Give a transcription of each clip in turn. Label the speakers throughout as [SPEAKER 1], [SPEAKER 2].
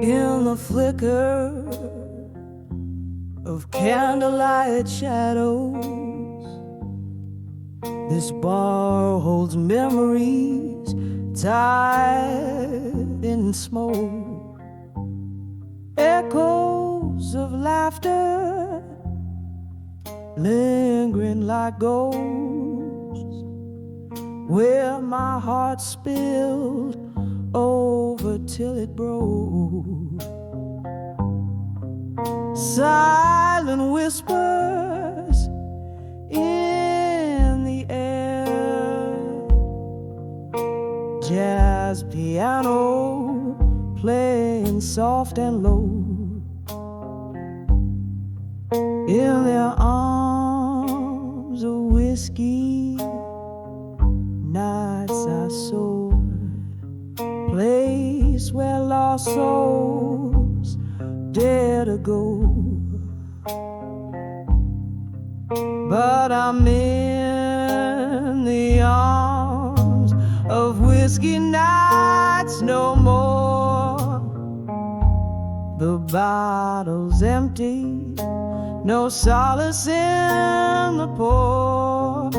[SPEAKER 1] In the flicker of candlelight shadows, this bar holds memories tied in smoke, echoes of laughter lingering like ghosts, where my heart spilled over till it broke. Silent whispers in the air, jazz piano playing soft and low. In their arms of whiskey, nights I soar, place where lost souls dare to go. But I'm in the arms of whiskey nights no more. The bottle's empty, no solace in the pour.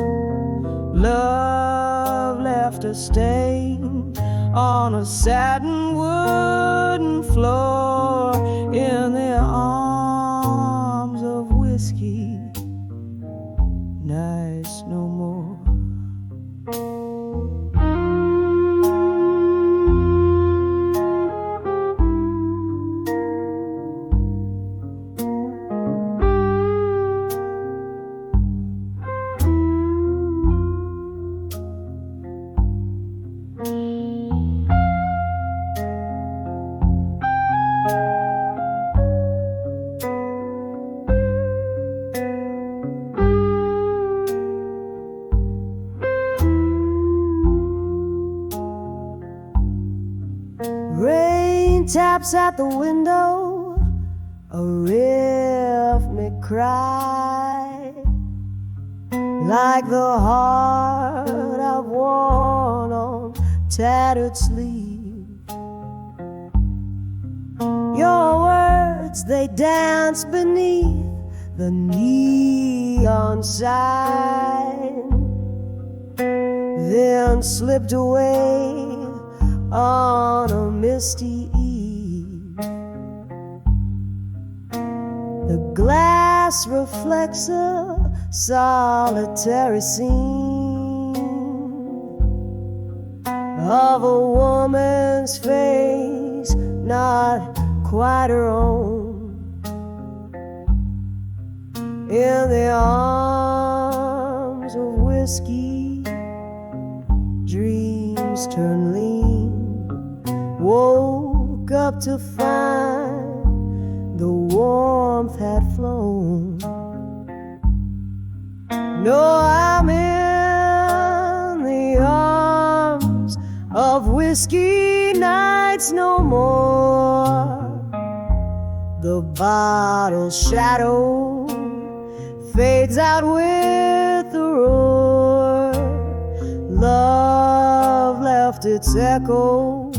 [SPEAKER 1] Love left a stain on a satin wooden floor. In the arms of whiskey, nights no more. Taps at the window, a rhythmic cry, like the heart I've worn on tattered sleeve. Your words, they dance beneath the neon sign, then slipped away on a misty eve. The glass reflects a solitary scene of a woman's face, not quite her own. In the arms of whiskey, dreams turn lean. Woke up to find the warmth had flown. No, I'm in the arms of whiskey nights no more. The bottle's shadow fades out with the roar. Love left its echo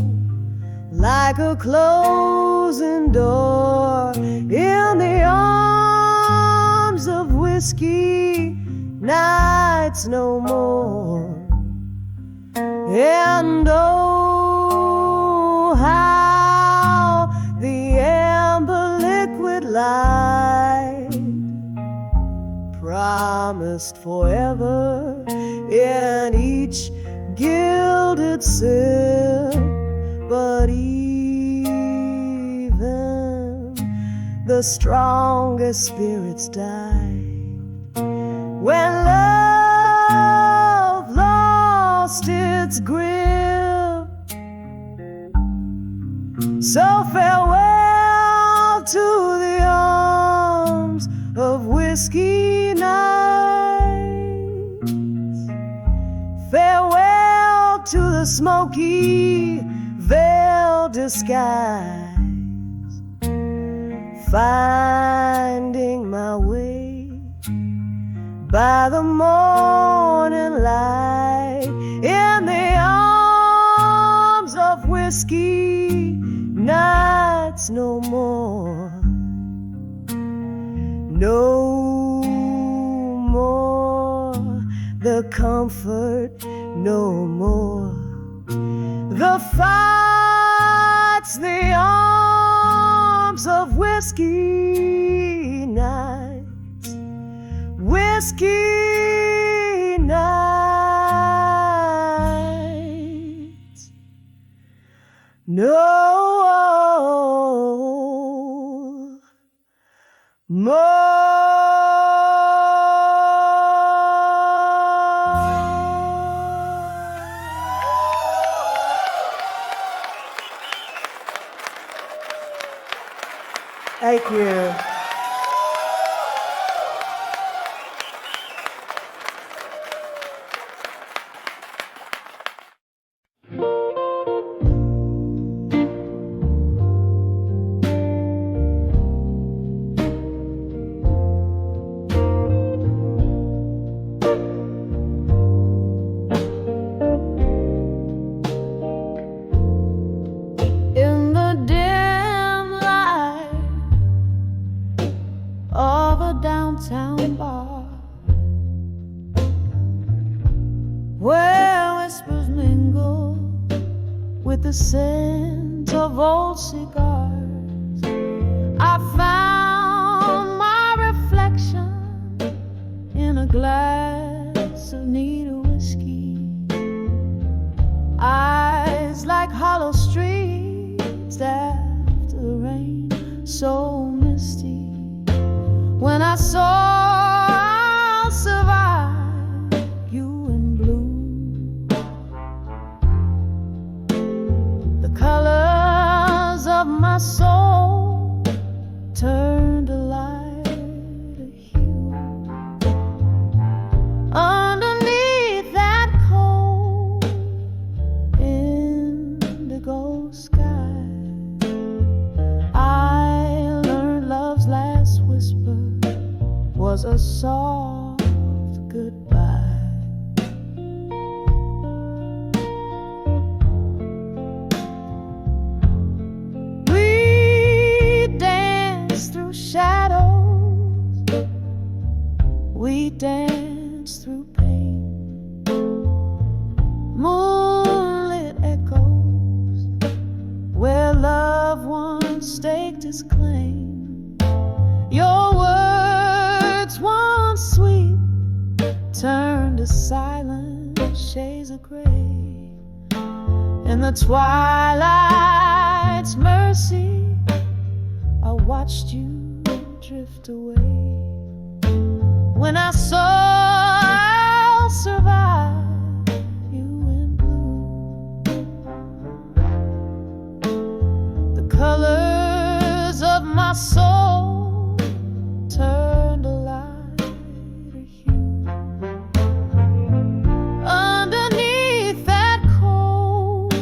[SPEAKER 1] like a closing door. In the arms of whiskey, nights no more. And oh, how the amber liquid light promised forever in each gilded sip. But even the strongest spirits died when love lost its grip. So farewell to the arms of whiskey nights. Farewell to the smoky veiled the skies, finding my way by the morning light in the arms of whiskey. Nights no more, no more the comfort, no more the fights, the arms of whiskey nights, whiskey nights. No more. Thank you. In the dim light of a downtown bar, where whispers mingle with the scent of old cigars, I found my reflection in a glass of neat whiskey. Eyes like hollow streets after the rain, so misty. When I saw I'll survive you in blue, the colors of my soul turned a lighter hue. Underneath that cold indigo sky, I learned love's last whisper was a soft goodbye. We danced through shadows, we danced through pain, moonlit echoes where love once staked its claim. Your words once sweet turned to silent shades of gray. In the twilight's mercy, I watched you drift away. When I saw I'll survive you in blue, the colors of my soul turned a lighter hue. Underneath that cold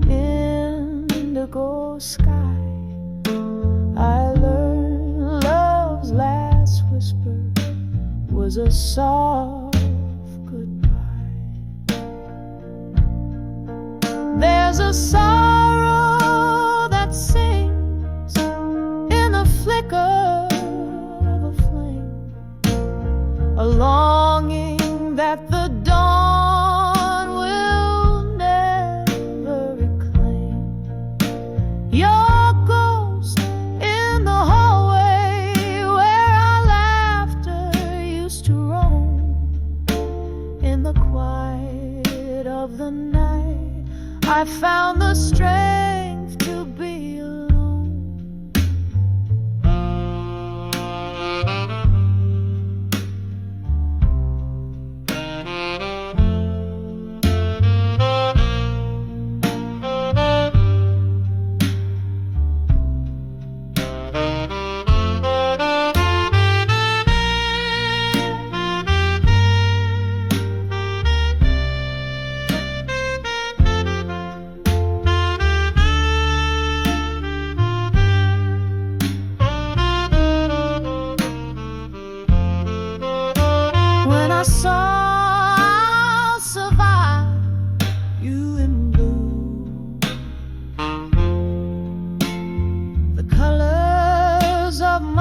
[SPEAKER 1] indigo sky, I learned love's last whisper was a soft goodbye. There's a sorrow that sings in the flicker of a flame, a longing that the dawn will never reclaim. Your ghost in the hallway where our laughter used to roam. In the quiet of the night, I found the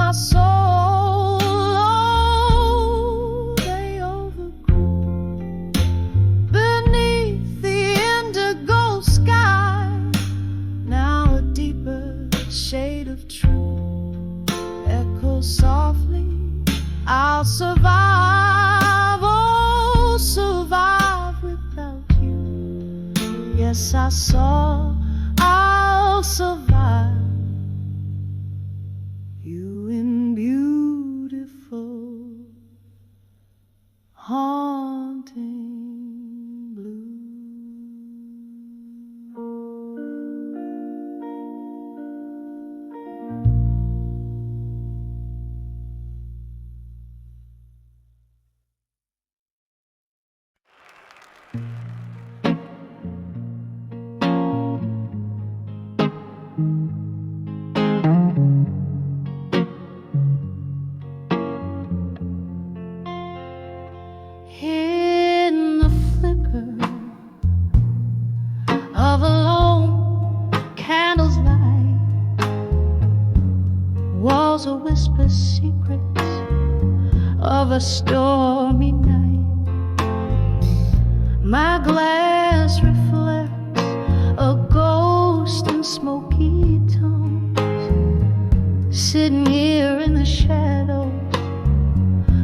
[SPEAKER 1] my soul, oh, they overgrew beneath the indigo sky. Now a deeper shade of truth echoes softly. I'll survive, oh, survive without you. Yes, I saw I'll survive you in beautiful, haunting blue. In the flicker of a lone candle's light, walls a whisper secrets of a stormy night. My glass reflects a ghost in smoky tones, sitting here in the shadows,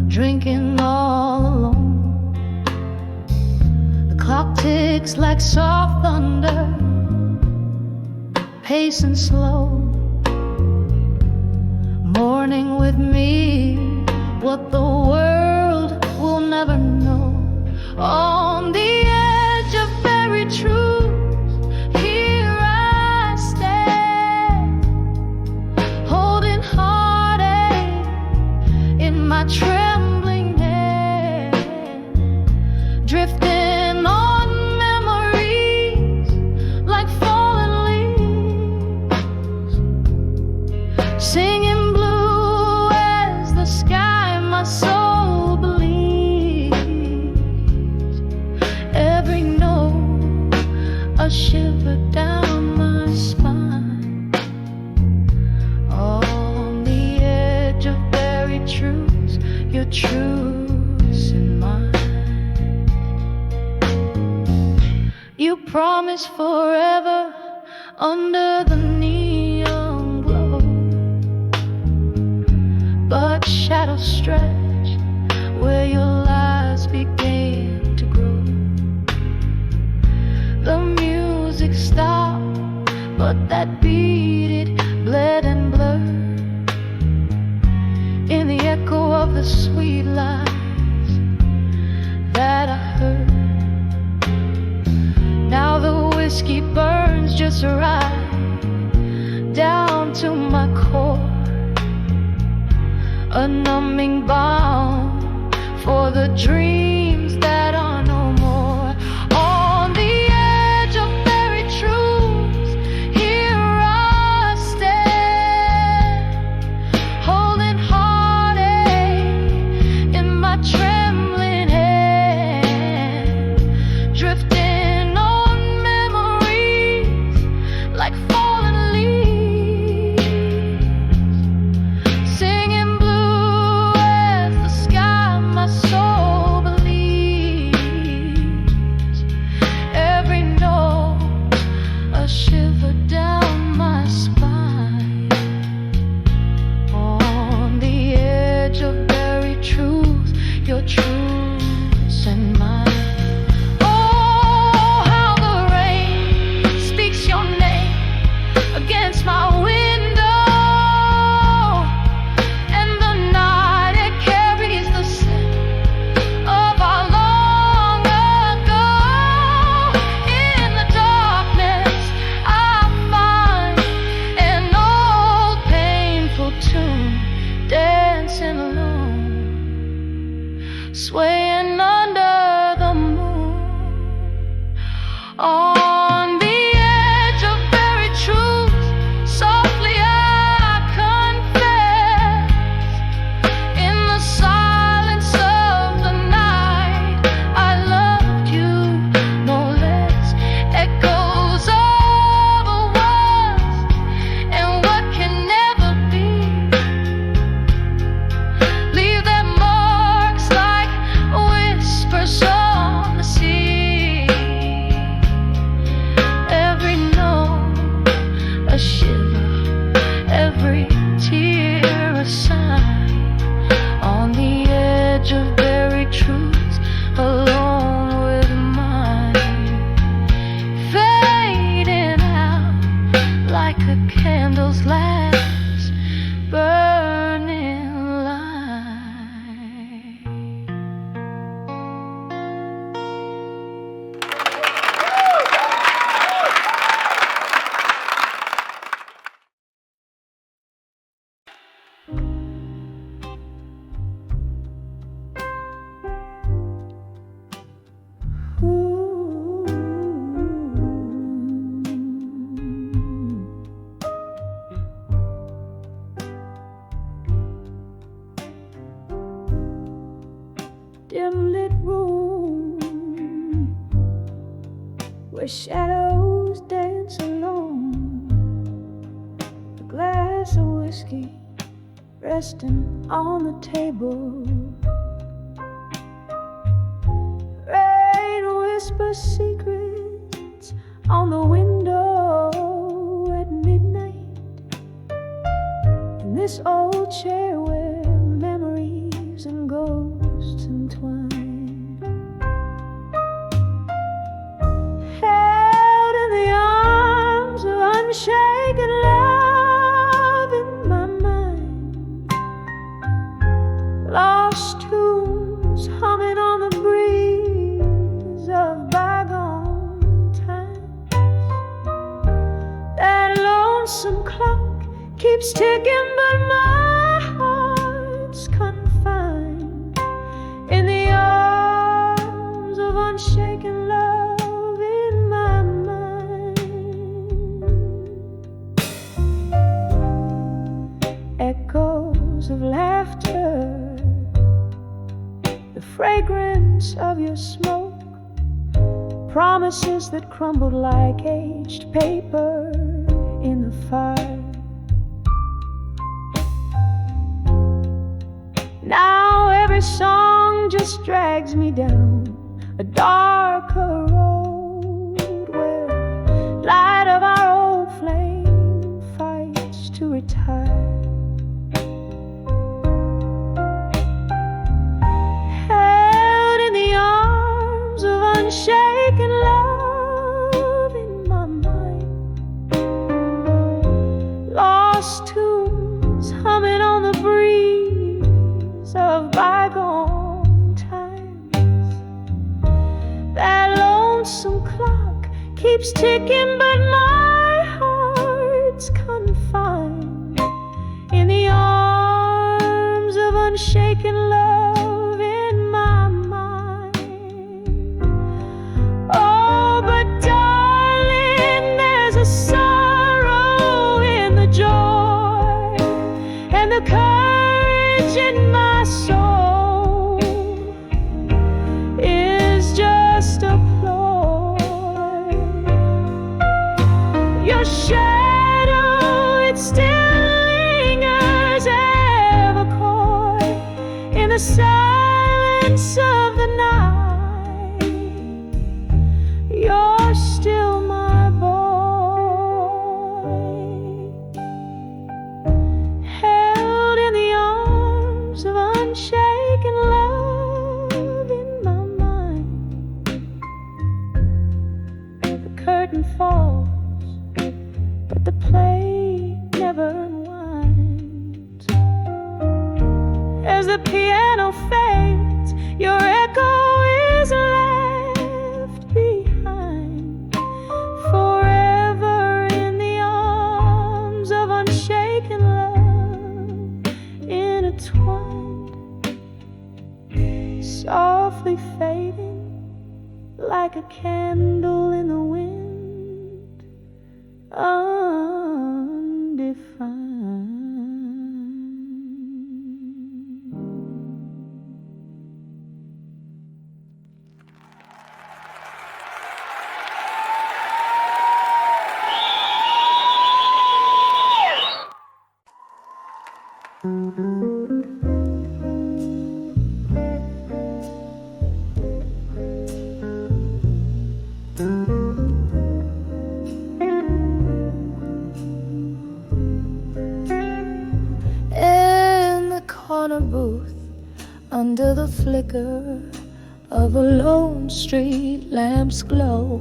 [SPEAKER 1] drinking all alone. The clock ticks like soft thunder, pacing slow, mourning with me what the world will never know. On the edge of very truth, here I stand, holding heartache in my trembling hand, drifting on memories like fallen leaves, singing blue as the sky my soul believes. Every note a shiver down my spine, on the edge of buried truths, your truths and mine. You promised forever under the neon glow, but shadows stretch where your lies began to grow. The music stopped, but that beat, it bled and blurred in the echo of the sweet lies that I heard. Now the whiskey burns just right down to my core, a numbing balm for the dreams that are no more. On the edge of buried truths, here I stand, holding heartache in my trembling hand, drifting on memories like fallen leaves, singing blue as the sky my soul believes. Every note a shiver down my spine, on the edge of buried truth, your truths and mine. Oh, how the rain speaks your name against my window, and the night it carries the scent of our long ago. In the darkness I find an old painful tune, dancing alone, swaying under the moon. On the edge of buried truths, so a shiver, every tear a sigh, on the edge of buried truths, alone with mine, fading out like a candle's last burning light.
[SPEAKER 2] Dim lit room where shadows dance alone, a glass of whiskey resting on the table, rain whispers secrets on the window at midnight, in this old chair where memories and ghosts entwine, held in the arms of unshaken love in my mind, lost tunes humming on the breeze of bygone times. That lonesome clock keeps ticking, but my heart's confined in the arms of unshaken love in my mind. Echoes of laughter, the fragrance of your smoke, promises that crumbled like aged paper in the fire. Now every song just drags me down a darker road where light of our old flame fights to retire. Held in the arms of unshaken love in my mind, lost tunes humming on the breeze of bygone times. That lonesome clock keeps ticking, but my heart's confined in the arms of unshaken love in my mind. Oh, but darling, there's a sorrow in the joy and the courage in my soul is just a ploy. Your shadow, it still lingers ever coy in the silence of the night. You're still my boy, held in the arms of unshaken love in my mind. The curtain falls, but the play never unwinds. As the piano fades, your echo is left behind, forever in the arms of unshaken love, intertwined, softly fading like a candle in the wind, undefined.
[SPEAKER 1] corner booth under the flicker of a lone street lamp's glow.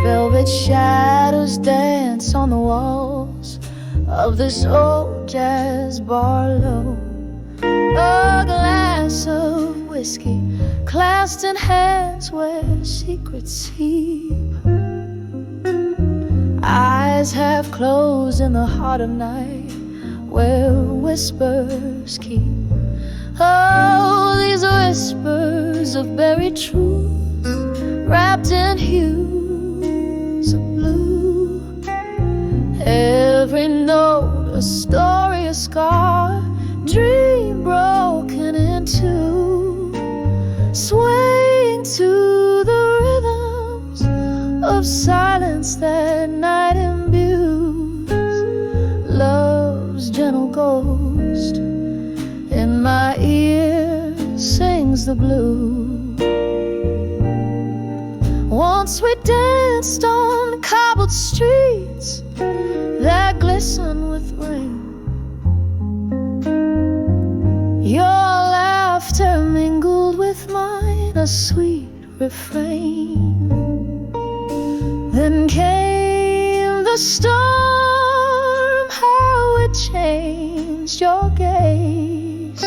[SPEAKER 1] Velvet shadows dance on the walls of this old jazz bar low. A glass of whiskey clasped in hands where secrets sleep. Eyes half closed in the heart of night where whispers keep. Oh, these whispers of buried truth wrapped in hues of blue. Every note a story, a scar, dream broken in two, swaying to the rhythms of silence that night imbues. Love's gentle ghost in my ear sings the blues. Once we danced on cobbled streets that glisten with rain. Your laughter mingled with mine, a sweet refrain. Then came the storm, how it changed your gaze,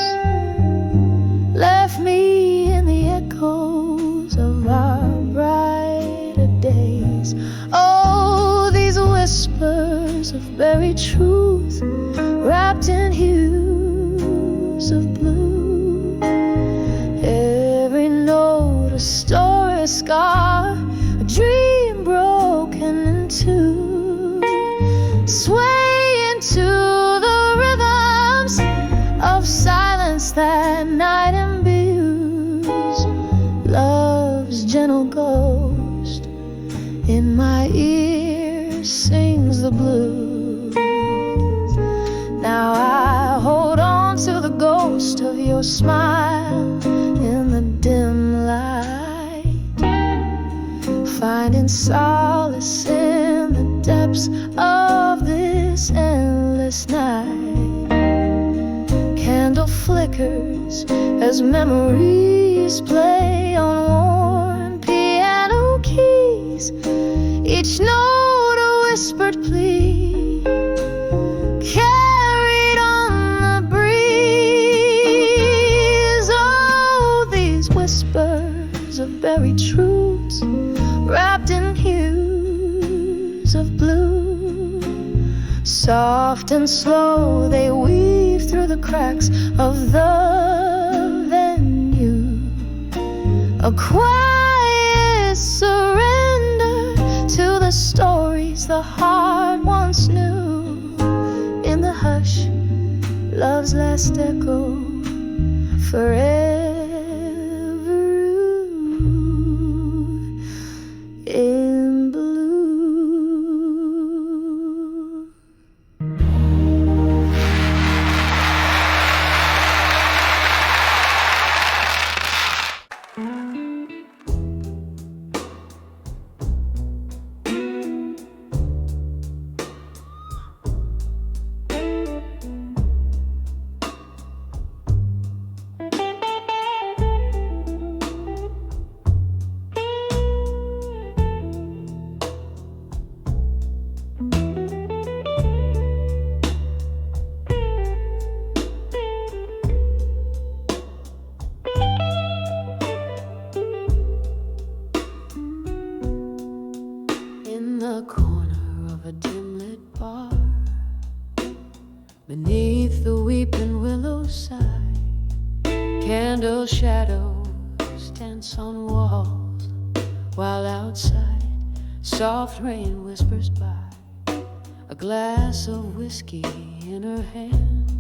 [SPEAKER 1] left me in the echoes of our brighter days. Oh, these whispers of buried truth wrapped in hues of blue. Every note a story, a scar, a dream broken in two, sway into the rhythms of silence that night imbues. Love's gentle ghost in my ear sings the blues. Now I hold on to the ghost of your smile in the dim light, finding solace in the depths of this endless night. Candle flickers as memories play on worn piano keys, each note a whispered plea, carried on the breeze. Oh, these whispers of buried truths wrapped in hues of blue. Soft and slow they weave through the cracks of the venue, a quiet surrender to the stories the heart once knew. In the hush, love's last echo forever in blue. In the corner of a dim-lit bar, beneath the weeping willow side, candle shadows dance on walls, while outside soft rain whispers by. A glass of whiskey in her hand,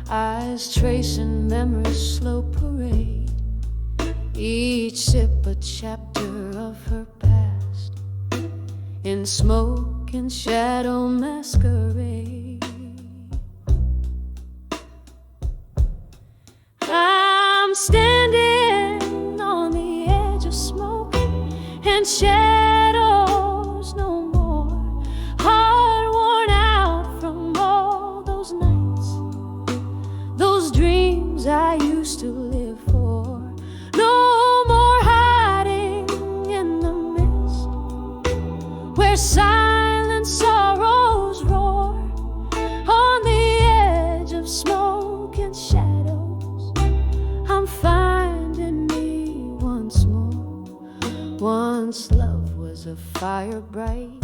[SPEAKER 1] eyes tracing memory's slow parade, each sip a chapter of her past, in smoke and shadow masquerade. I'm standing on the edge of smoke and shadows no more, heart worn out from all those nights, those dreams
[SPEAKER 2] a fire bright,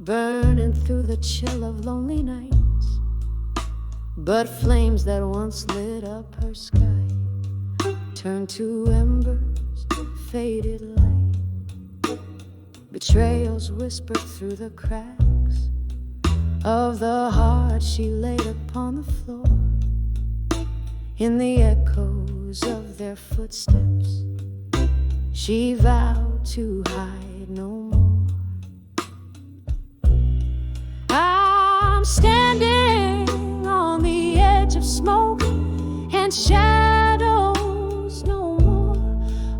[SPEAKER 2] burning through the chill of lonely nights. But flames that once lit up her sky turned to embers, faded light. Betrayals whispered through the cracks of the heart she laid upon the floor. In the echoes of their footsteps, she vowed to hide no more. I'm standing on the edge of smoke and shadows no more.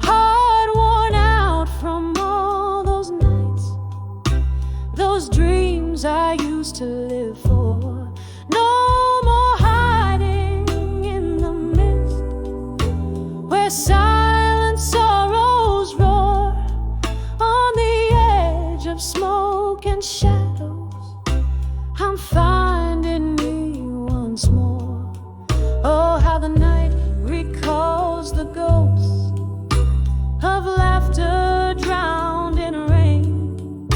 [SPEAKER 2] Heart worn out from all those nights, those dreams I used to live for. No more hiding in the mist where silent sorrows roar. On the edge of smoke and shadows, I'm finding me once more. Oh, how the night recalls the ghosts of laughter drowned in rain.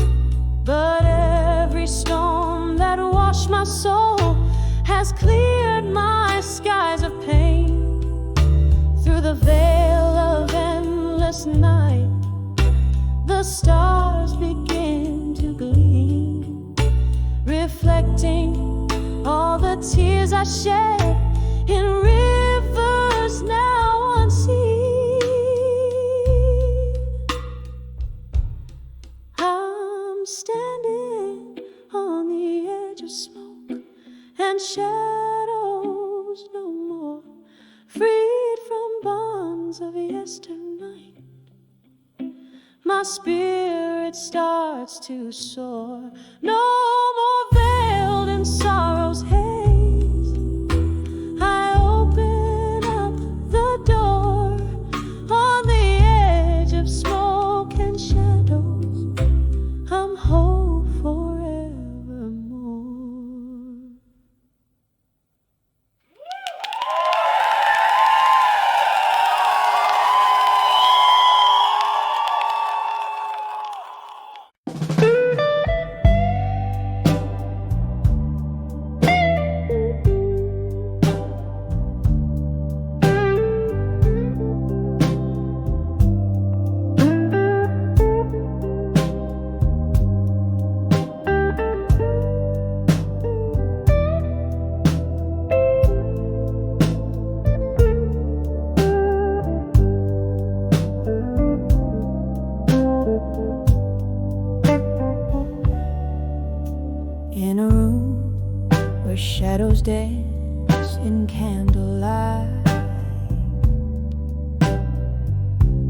[SPEAKER 2] But every storm that washed my soul has cleared my skies of pain. Through the veil of endless night, the stars begin to gleam, reflecting all the tears I shed in rivers now unseen. I'm standing on the edge of smoke and shadows no more, freed from bonds of yesternight. My spirit starts to soar, no more veiled in sorrow's haze. I open up the door on the edge of smoke and shadows. I'm whole forevermore. In a room where shadows dance in candlelight,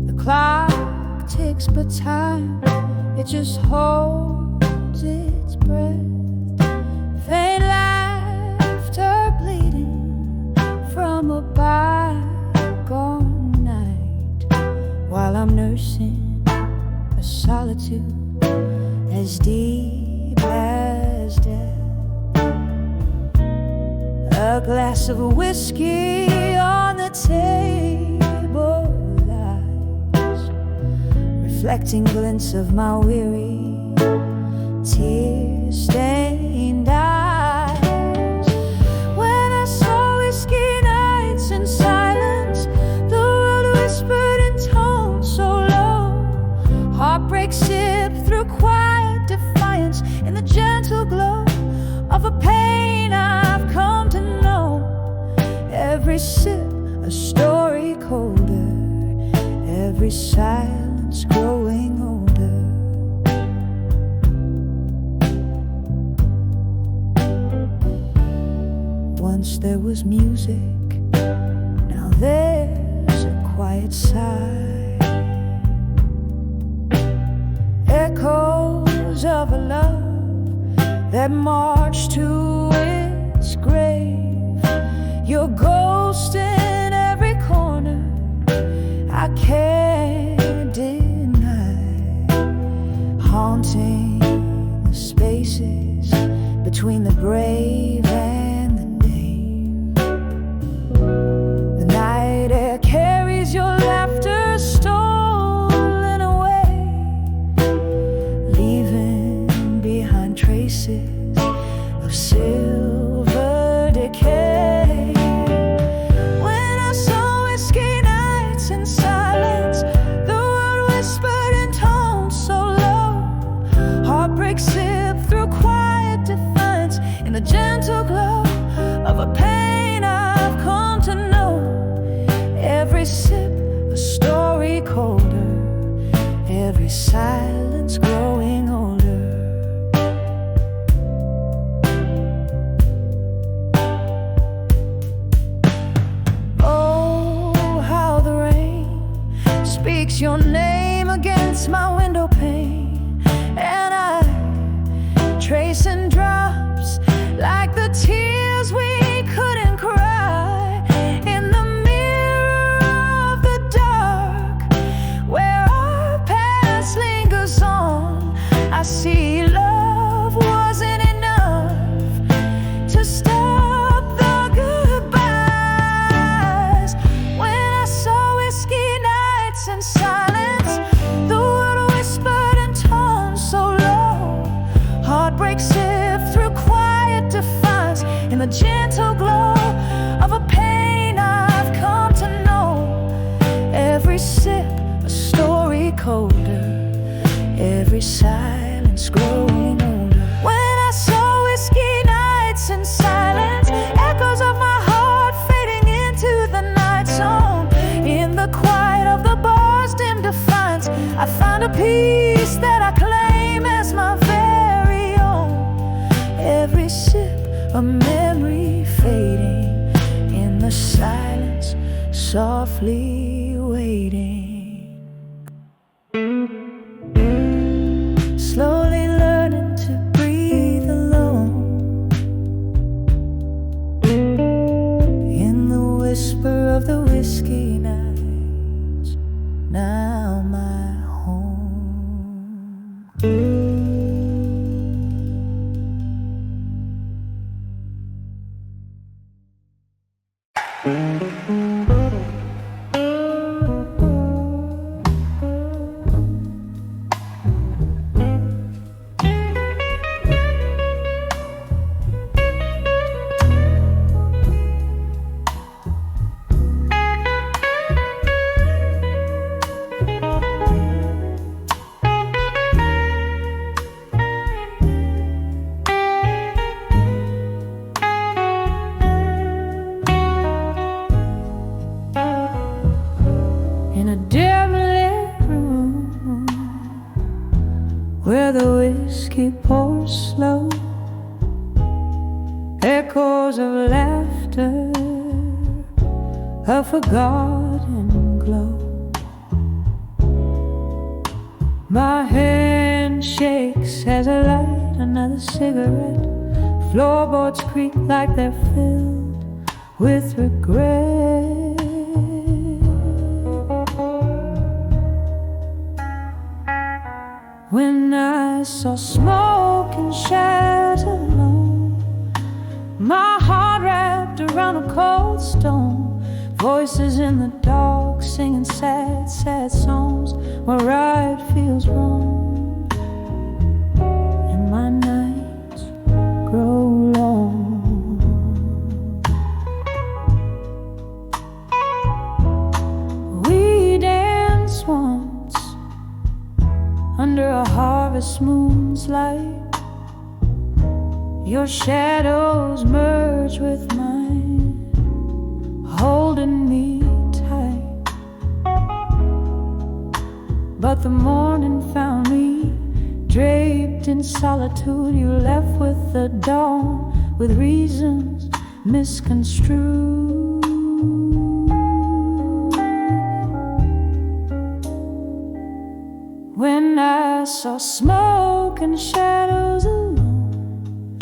[SPEAKER 2] the clock ticks but time, it just holds its breath. Faint laughter bleeding from a bygone night, while I'm nursing a solitude as deep as death. A glass of whiskey on the table lies, reflecting glints of my weary, tear-stained eyes. When I saw whiskey nights in silence, the world whispered in tones so low. Heartbreak sipped through quiet defiance in the gentle glow of a pain I've come to know. Every sip a story colder, every silence growing older. Once there was music, now there's a quiet sigh. Echoes of a love that marched to its grave. Your ghost in every corner, I can't deny, haunting the spaces between the grave and the name. The night air carries your laughter stolen away, of silver decay. When I saw whiskey nights in silence, the world whispered in tones so low. Heartbreak sipped through quiet defiance in the gentle glow of a pain I've come to know. Every sip a story colder, every silence growing older. Oh, how the rain speaks your name against my window pane, and I trace in drops like the tears we couldn't cry in the mirror of the dark where our past lingers on. I see love wasn't enough to stop the goodbyes. When I saw whiskey nights in silence, the world whispered in tones so low. Heartbreak sipped through quiet defiance in the gentle glow of a pain I've come to know. Every sip a story colder, every silence growing older. When I saw whiskey nights in silence, echoes of my heart fading into the night zone. In the quiet of the bar's dim defiance, I found a peace that I claim as my very own. Every sip a memory fading in the silence, softly waiting. Slowly learning to breathe alone in the whisper of the whiskey nights, now my home. In a dim lit room where the whiskey pours slow, echoes of laughter, a forgotten glow. My hand shakes as I light another cigarette. Floorboards creak like they're filled with regret. When I saw smoke and shadows alone, my heart wrapped around a cold stone. Voices in the dark singing sad, sad songs where right feels wrong, and my nights grow long. We danced once under a harvest moon's light. Your shadows merge with mine, holding me tight. But the morning found me draped in solitude. You left with the dawn, with reasons misconstrued. When I saw smoke and shadows alone,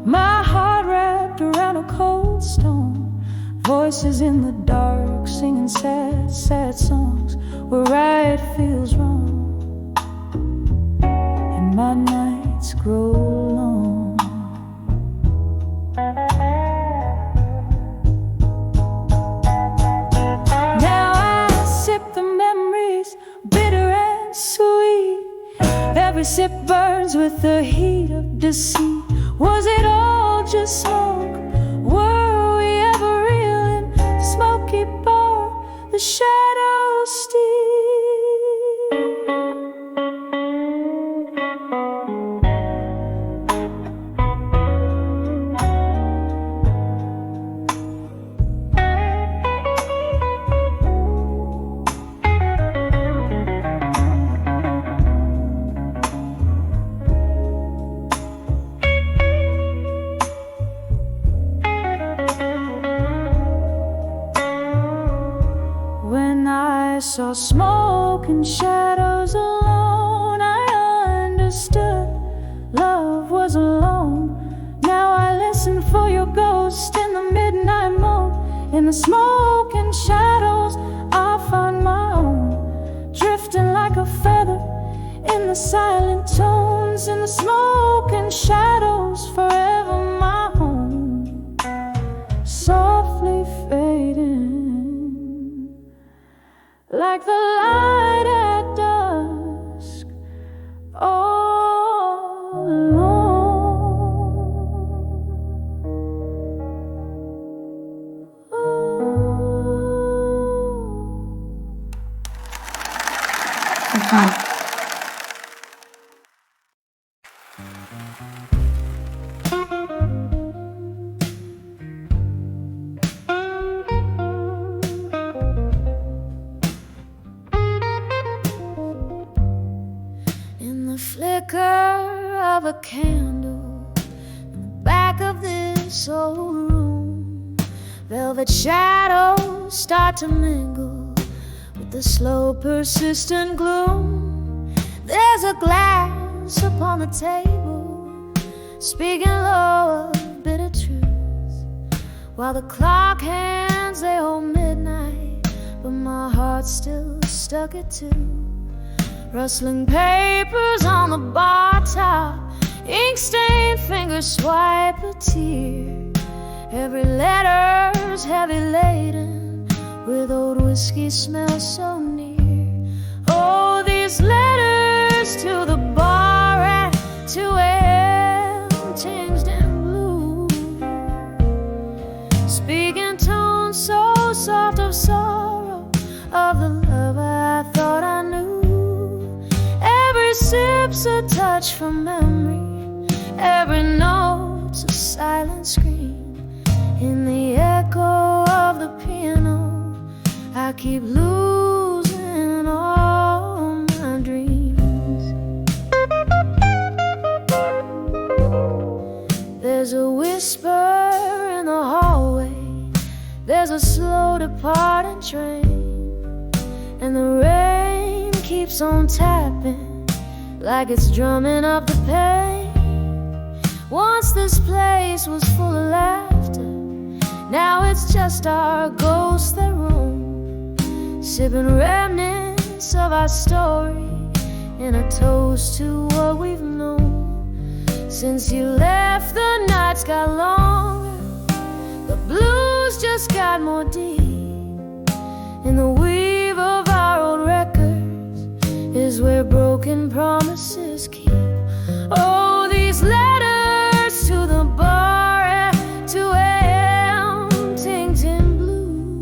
[SPEAKER 2] my heart wrapped around a cold stone. Voices in the dark singing sad, sad songs where right feels wrong, and my nights grow long. Now I sip the memories, bitter and sweet. Every sip burns with the heat of deceit. Was it all just smoke. Were we ever real in the smoky bar? The shadows steal. I saw smoke and shadows alone. I understood love was alone. Now I listen for your ghost in the midnight moon. In the smoke and shadows I find my own, drifting like a feather in the silent tones. In the smoke and shadows forever my home, softly fading like the light at dusk, all alone. Flicker of a candle in the back of this old room, velvet shadows start to mingle with the slow persistent gloom. There's a glass upon the table, speaking low of bitter truth, while the clock hands they hold midnight, but my heart's still stuck at 2. Rustling papers on the bar top, ink-stained fingers swipe a tear. Every letter's heavy laden with old whiskey smell so near. Oh, these letters to the bar at 2 a.m. tinged in blue, speaking tones so soft of sorrow, of the love I thought I knew. Sip's a touch from memory, every note's a silent scream. In the echo of the piano, I keep losing all my dreams. There's a whisper in the hallway, there's a slow departing train, and the rain keeps on tapping like it's drumming up the pain. Once this place was full of laughter, now it's just our ghosts that roam, sipping remnants of our story in a toast to what we've known. Since you left, the nights got longer, the blues just got more deep. In the weave of our old records is where broken promises keep. Oh, these letters to the bar at 2 a.m. tinged in blue,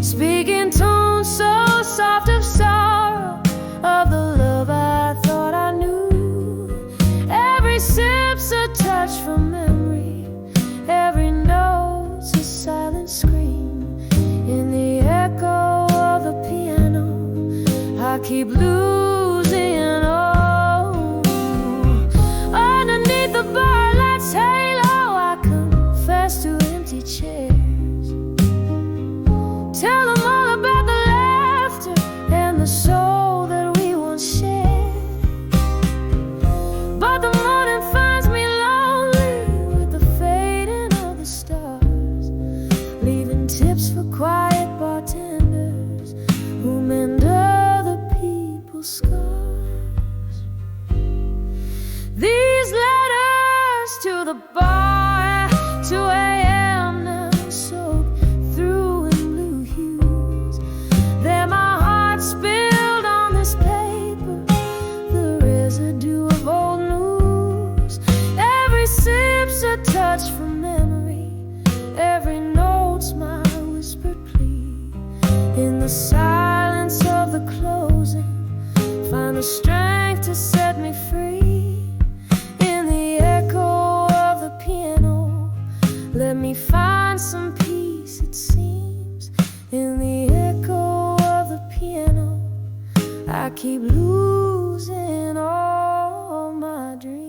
[SPEAKER 2] speaking tones so soft of sorrow, of the love I thought I knew. Every sip's a touch from memory, every note's a silent scream. In the echo of the piano, I keep losing all. Underneath the bar light's halo, I confess to empty chairs. Tell them all about the laughter and the soul that we once shared. But the morning finds me lonely with the fading of the stars, leaving tips for quiet bartenders who mend other people's scars. These letters to the bar at 2 a.m. now soaked through in blue hues. They're my heart spilled on this paper, the residue of old news. Every leaves a touch from memory. Every note's my whispered plea. In the silence of the closing, find the strength to set me free. In the echo of the piano, let me find some peace, it seems. In the echo of the piano, I keep losing all my dreams.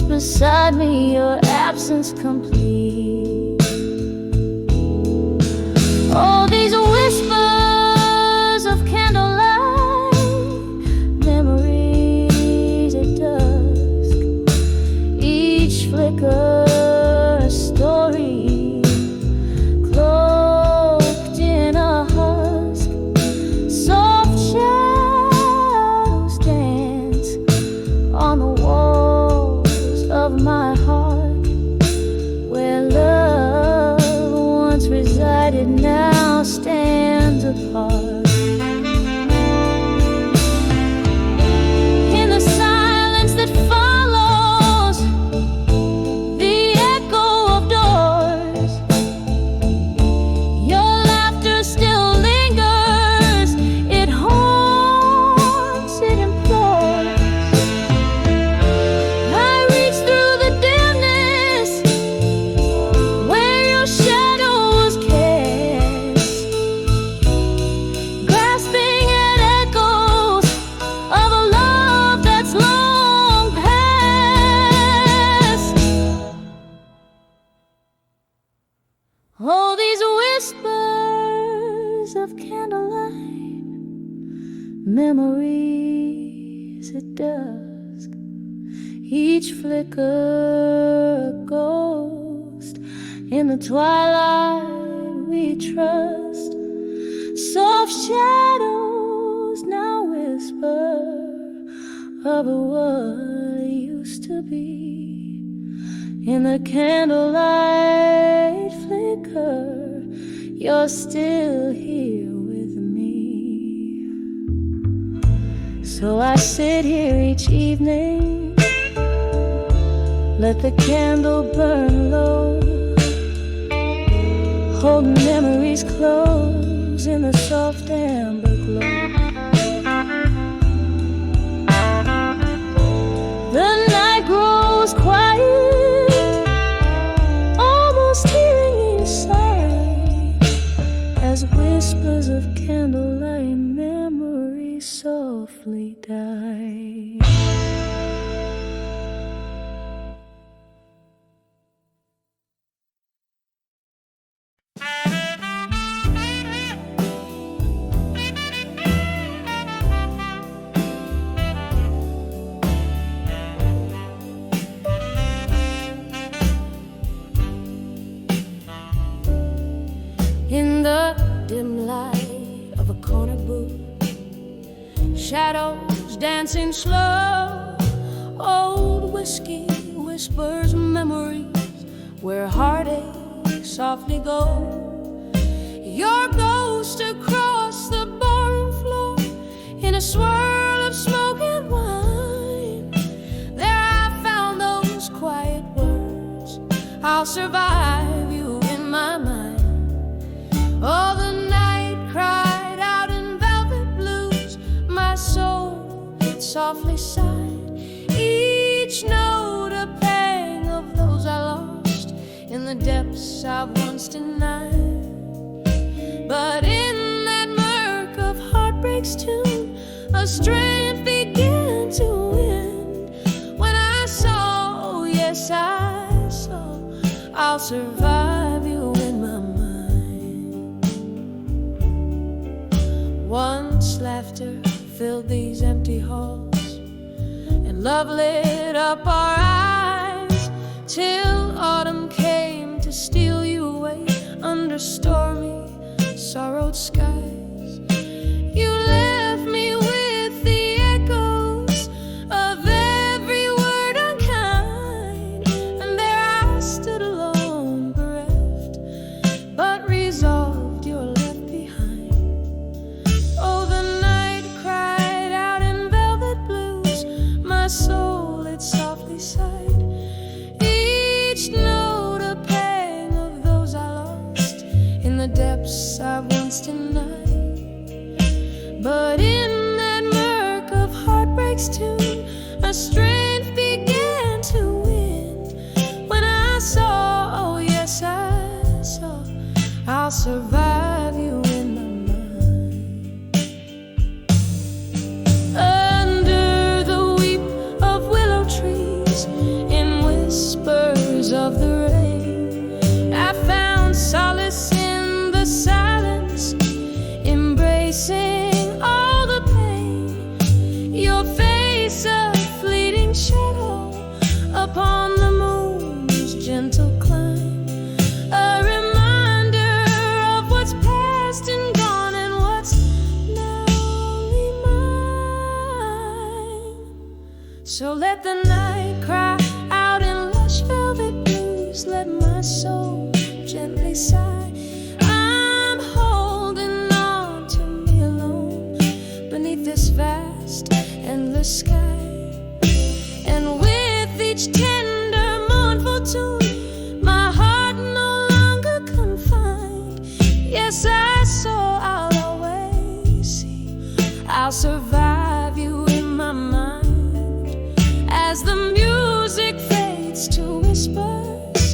[SPEAKER 2] Beside me, your absence complete. All these whispers of candlelight, memories at dusk, each flicker a story, cloaked in a husk. Soft shadows dance on the wall of my heart, where love once resided now stands apart. In the silence that follows the echo of doors, your laughter still lingers. It haunts, it implores. All these whispers of candlelight, memories at dusk, each flicker a ghost. In the twilight we trust. Soft shadows now whisper of what used to be. In the candlelight flicker, you're still here with me. So I sit here each evening, let the candle burn low, holding memories close in the soft amber glow. softly die.
[SPEAKER 1] In the dim light of a corner booth, shadows dancing slow, old whiskey whispers memories where heartache softly go. Your ghost across the barroom floor in a swirl of smoke and wine. There I found those quiet words, I'll survive you in my mind. Oh, the night cried out in velvet blues. My soul, it softly sighed, each note a pang of those I lost in the depths I've once denied. But in that murk of heartbreak's tune, a strength began to win. When I saw, yes I saw, I'll survive you in my mind. Once laughter filled these empty halls, and love lit up our eyes, till autumn came to steal you away under stormy, sorrowed skies. You left me with the echoes of every word unkind, and there I stood alone, bereft, but resolved you're left behind. Oh, the night cried out in velvet blues. My soul, it softly sighed, each note a pang of those I lost in the depths I once denied. But in that murk of heartbreak's tune, a strength began to win. When I saw, oh yes I saw, I'll survive you in my mind. Under the weep of willow trees, in whispers of the rain, I found solace in the silence, embracing all the pain. Your face a fleeting shadow upon the moon's gentle climb, a reminder of what's past and gone and what's now only mine. So let the night cry out in lush velvet blues, let my soul gently sigh. I'm holding on to me alone beneath this vast, endless sky. And with each tender, mournful tune, my heart no longer confined. Yes, I saw, I'll always see, I'll survive you in my mind. As the music fades to whispers,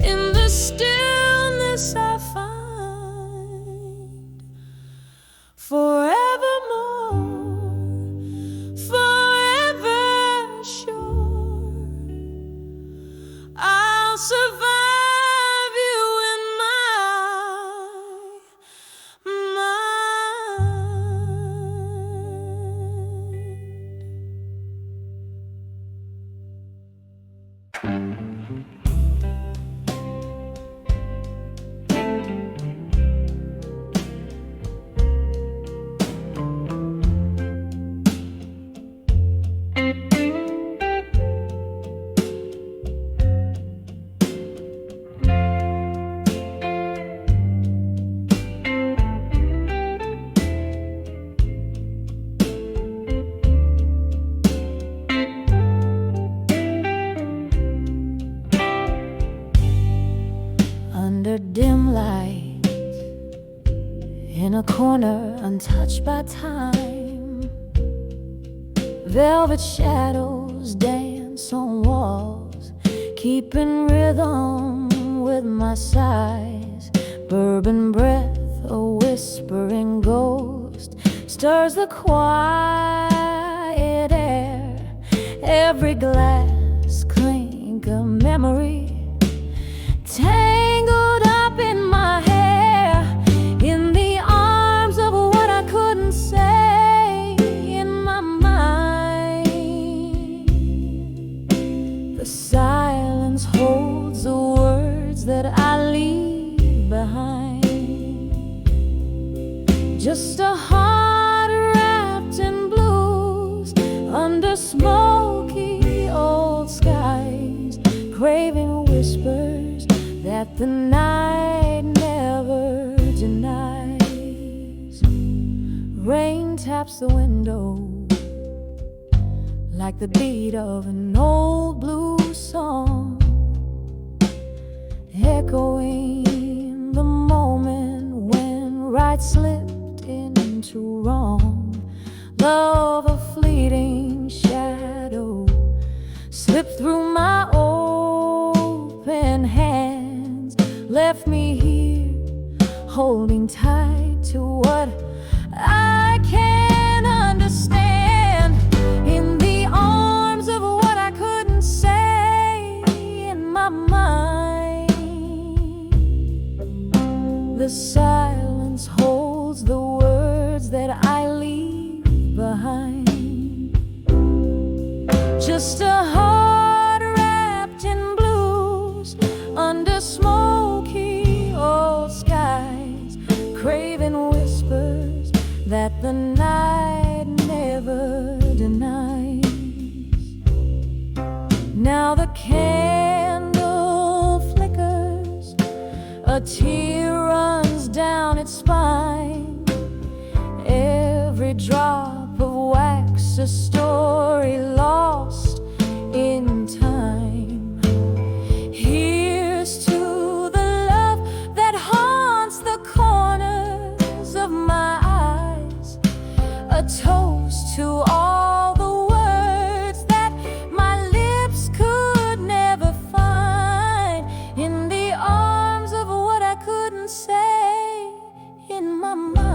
[SPEAKER 1] in the stillness I find forevermore, forever sure, I'll survive you in my mind. Under dim light, in a corner untouched by time, velvet shadows dance on walls, keeping rhythm with my sighs. Bourbon breath, a whispering ghost, stirs the quiet
[SPEAKER 2] every glass clink a memory, tangled up in my hair, in the arms of what I couldn't say in my mind. The silence holds the words that I leave behind. Just a heart wrapped in blues under smoky old skies, craving whispers that the night never denies. Rain taps the window like the beat of an old blues song, echoing the moment when right slipped into wrong. Love, a fleeting shadow, slipped through my open hands, left me here holding tight to what I can't understand, in the arms of what I couldn't say in my mind. The silence holds the words that I leave behind. Just a heart wrapped in blues under smoky old skies, craving whispers that the night never denies. Now the candle flickers, a tear runs down its spine, every drop of wax a story lost in time. Here's to the love that haunts the corners of my eyes, a toast to all the words that my lips could never find, in the arms of what I couldn't say in my mind.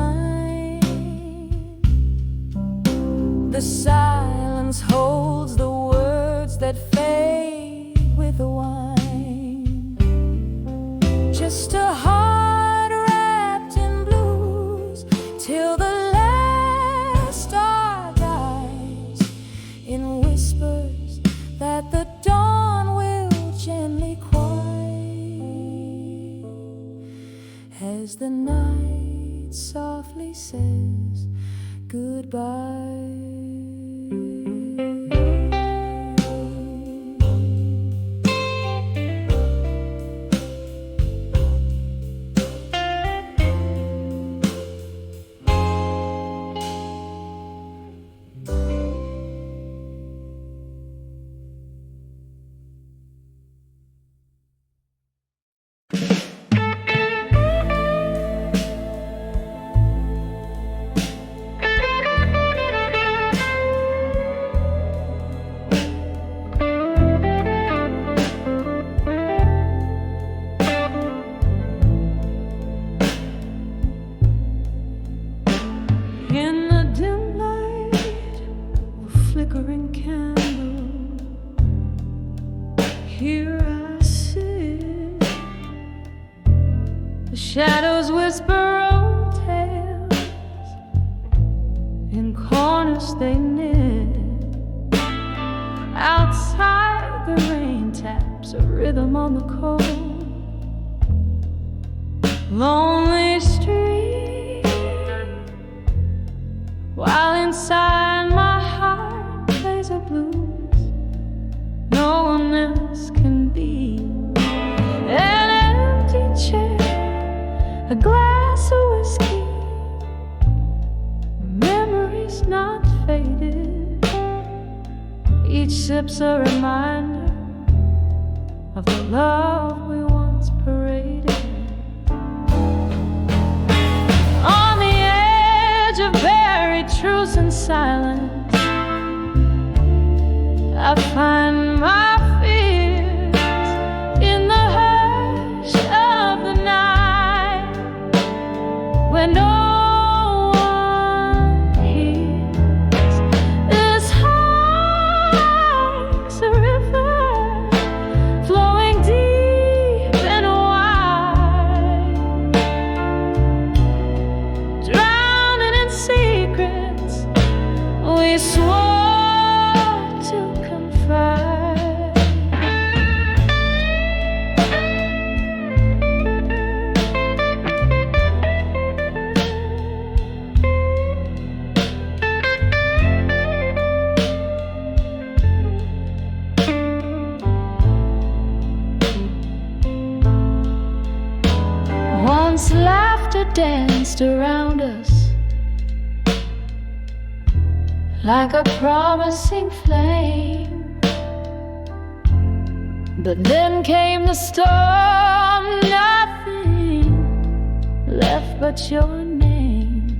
[SPEAKER 2] The silence holds the words that fade with the wine. Just a heart wrapped in blues till the last star dies, in whispers that the dawn will gently quiet, as the night softly says goodbye.
[SPEAKER 1] Shadows whisper old tales, in corners they knit. Outside the rain taps a rhythm on the cold, lonely street, while inside my heart plays a blues no one else can be. An empty chair, a glass of whiskey, memories not faded. Each sip's a reminder of the love we once paraded. On the edge of buried truth and silence, I find my fears in the hush of the night, when no one hears this heart
[SPEAKER 2] swore to confide.
[SPEAKER 1] Once laughter danced around us like a promising flame, but then came the storm, nothing left but your name.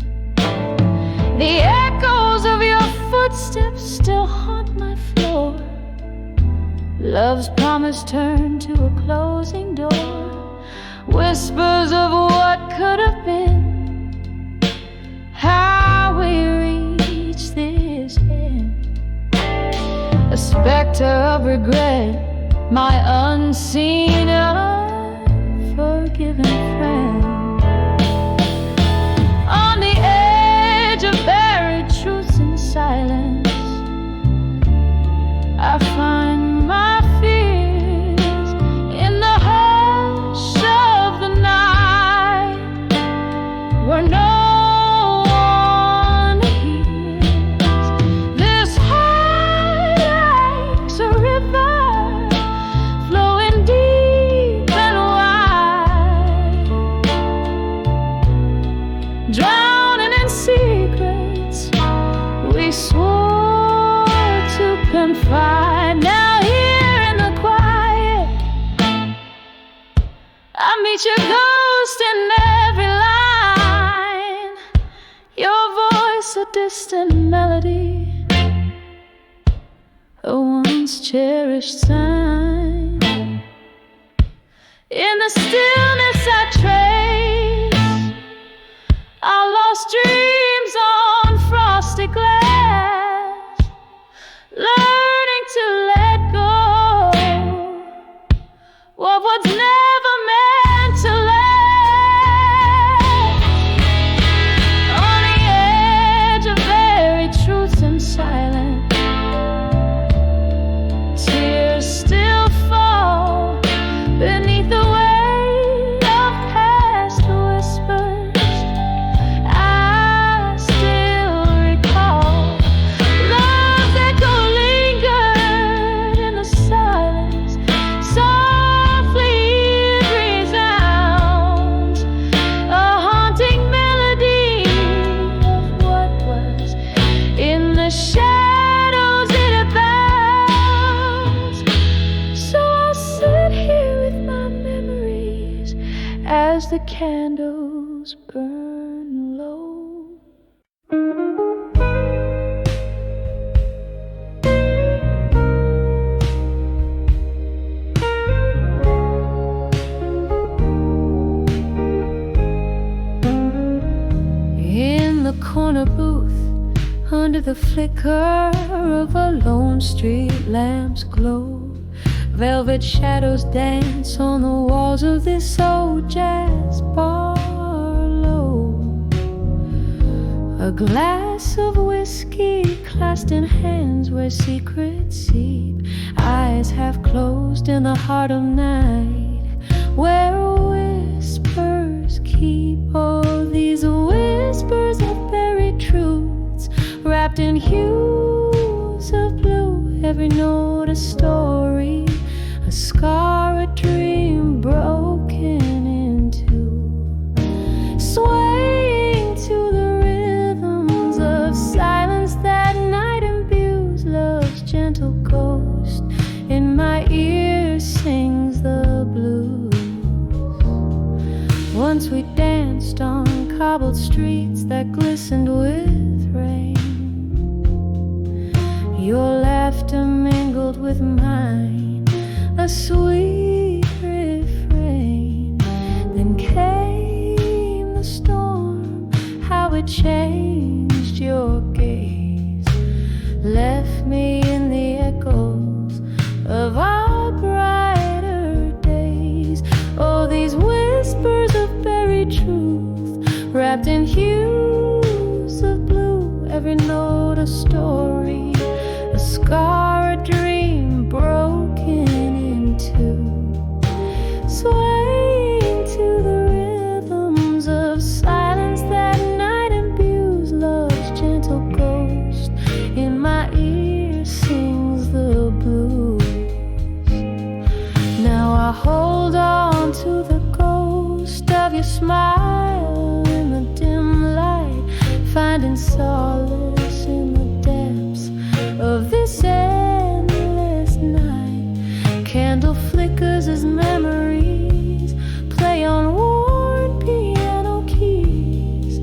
[SPEAKER 1] The echoes of your footsteps still haunt my floor. Love's promise turned to a closing door. Whispers of what could have been, how we reached this end. A specter of regret, my unseen, unforgiven friend. On the edge of buried truths and silence, I find my fears in the hush of the night, where no one hears. This heart likes a river flowing deep and wide, drowning in secrets we swore to confide. Now here in the quiet, I meet your ghost in every line, your voice a distant melody, a once cherished sign. In the stillness I trace our lost dreams on frosty glass, learning to let go of what's never meant to last. On the edge of buried truth and silence, tears still fall beneath the weight of past whispers. I still recall love's echo lingered in the silence. Softly it resounds, a haunting melody of what was. In the shadows it abounds. So I'll sit here with my memories as the candles burn low. In the corner booth, under the flicker of a lone street lamp's glow, velvet shadows dance on the walls of this old jazz parlor. A glass of whiskey clasped in hands where secrets seep, eyes half closed in the heart of night, where whispers keep. Oh, these whispers of buried truths, wrapped in hues of blue, every note a story, a scar, a dream broken in two, swaying to the rhythms of silence that night imbues. Love's gentle ghost in my ear sings the blues. Once we danced on cobbled streets that glistened with rain. Your laughter mingled with mine, a sweet refrain. Then came the storm, how it changed your gaze, left me in the echoes of our brighter days. Oh, these whispers of buried truth, wrapped in hues of blue, every note a story,
[SPEAKER 2] scar a dream broken in two, swaying to the rhythms of silence that night imbues love's gentle ghost. In my ear sings the blues. Now I hold on to the ghost of your smile in the dim light, finding solace in the depths of this endless night. Candle flickers as memories play on worn piano keys,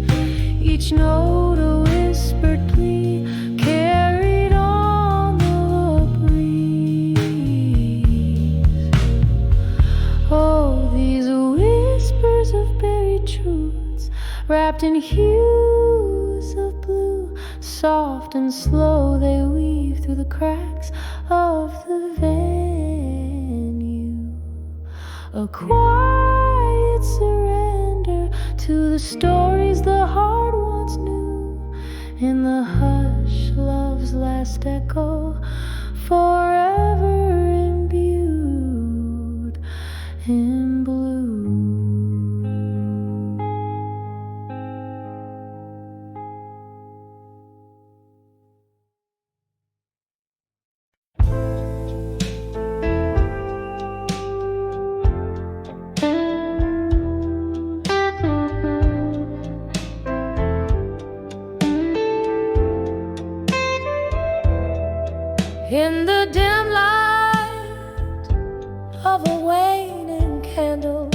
[SPEAKER 2] each note a whispered plea carried on the breeze. Oh, these whispers of buried truths, wrapped in hues of blue, soft and slow they weave through the cracks of the venue. A quiet surrender to the stories the heart once knew. In the hush, love's last echo, forever imbued in blue. In the dim light of a waning candle,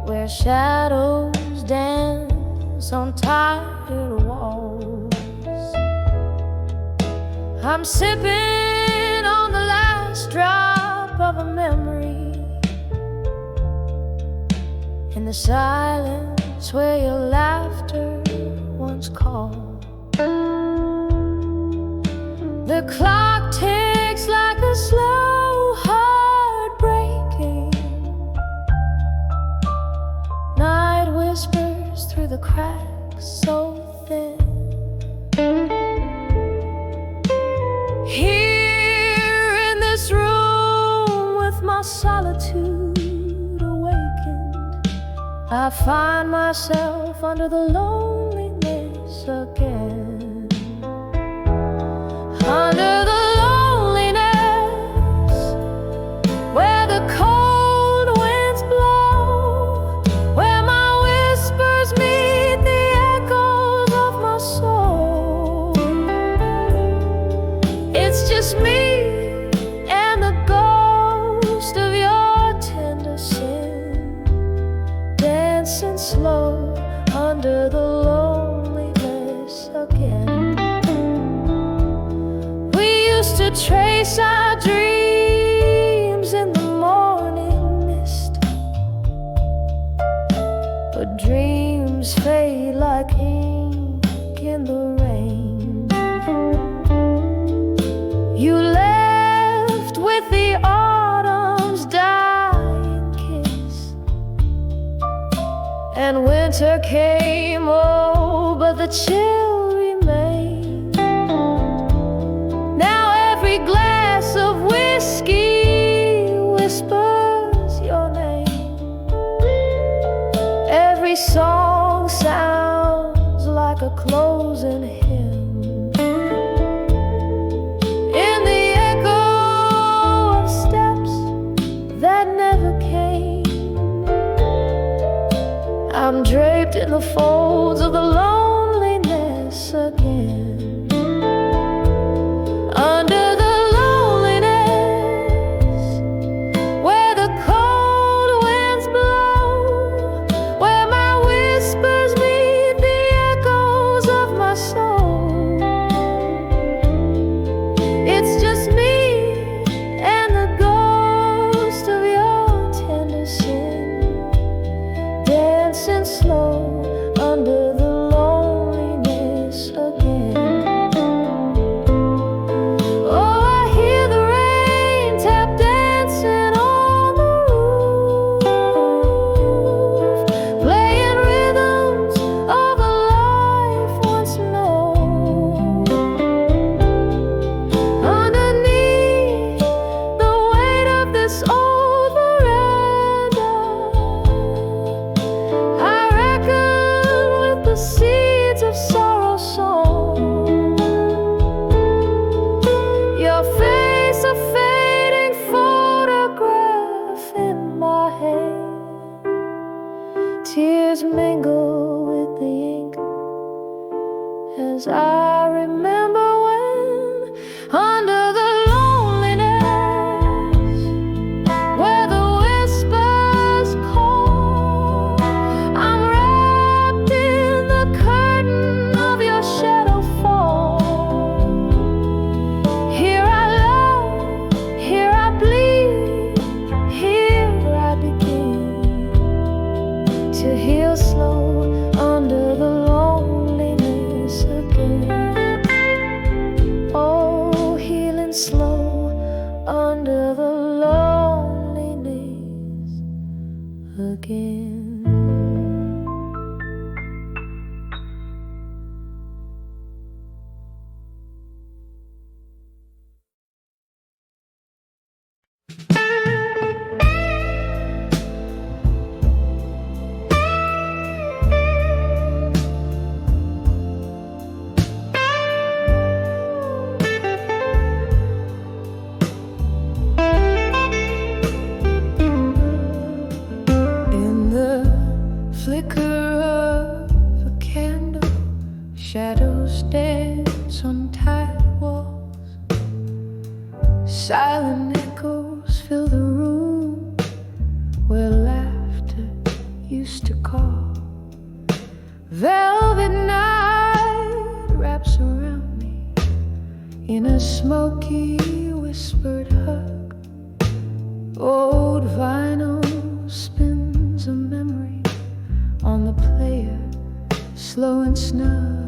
[SPEAKER 2] where shadows dance on tired walls, I'm sipping on the last drop of a memory. In the silence where your laughter once called, the clock ticks like a slow heartbreaking. Night whispers through the cracks so thin. Here in this room with my solitude awakened, I find myself under the loneliness again. Under the loneliness, where the cold winds blow, where my whispers meet the echoes of my soul. It's just me and the ghost of your tender sin, dancing slow under the loneliness again. To trace our dreams in the morning mist, but dreams fade like ink in the rain. You left with the autumn's dying kiss, and winter came, oh, but the chill remained. Glass of whiskey whispers your name. Every song sounds like a closing hymn. In the echo of steps that never came, I'm draped in the folds of the loneliness again. Under the slow
[SPEAKER 1] again. Shadows dance on tired walls. Silent echoes fill the room where laughter used to call. Velvet night wraps around me in a smoky whispered hug. Old vinyl spins a memory on the player, slow and snug.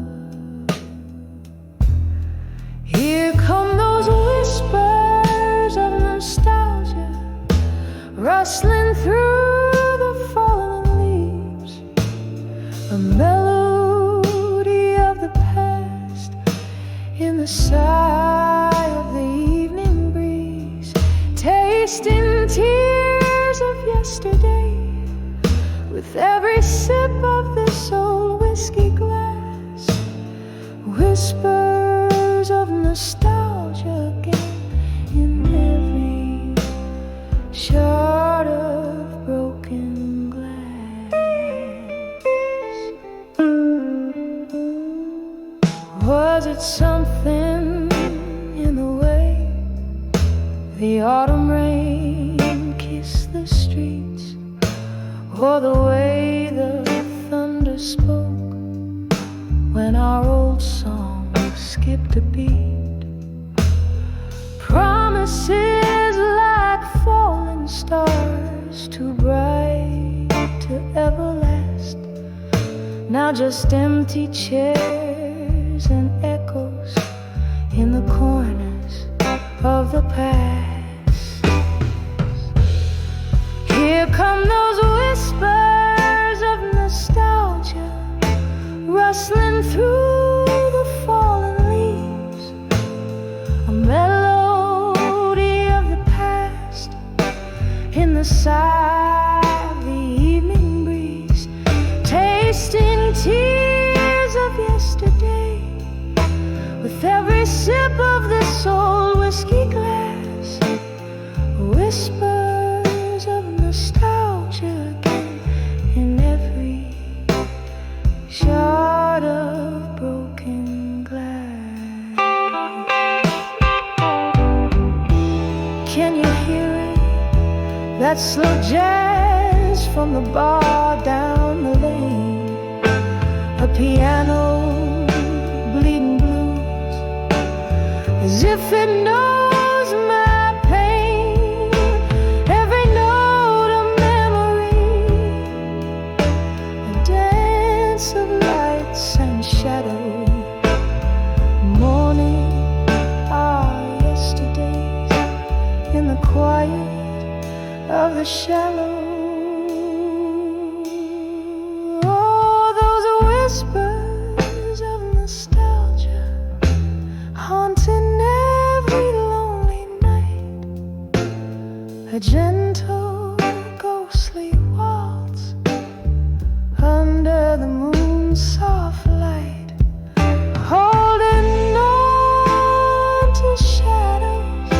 [SPEAKER 1] Here come those whispers of nostalgia, rustling through the fallen leaves. A melody of the past in the sigh of the evening breeze. Tasting tears of yesterday with every sip of this old whiskey glass. Whispers of nostalgia again in every shard of broken glass. Was it something in the way the autumn rain kissed the streets, or the way the thunder spoke when our old song skipped a beat? Promises like falling stars, too bright to ever last. Now just empty chairs and echoes in the corners of the past. Here come those whispers of nostalgia, rustling through the fallen leaves. A melody of the past in the sigh of the evening breeze. Tasting tears of yesterday with every sip of this old whiskey glass. Whispers of nostalgia again in every shard of broken glass. Can you hear it? That slow jazz from the bar down the lane. A piano bleeding blues, as if it knows my pain. Every note a memory, a dance of lights and shadows. Morning our yesterdays in the quiet of the shallow. Oh, those whispers of nostalgia haunting every lonely night. A gentle ghostly waltz under the moon's soft light, holding on to shadows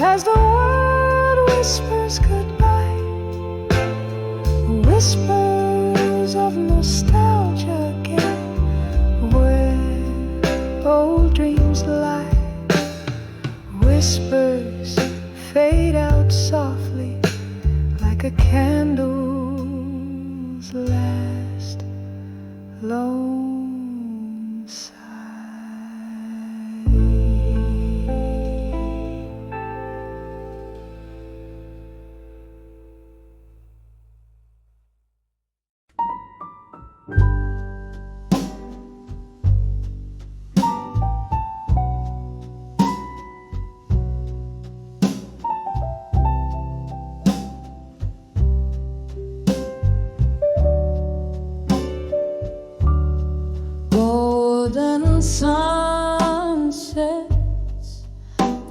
[SPEAKER 1] as the world whispers goodbye. Whispers of nostalgia again, where old dreams lie. Whispers fade out softly like a candle's last lone sigh.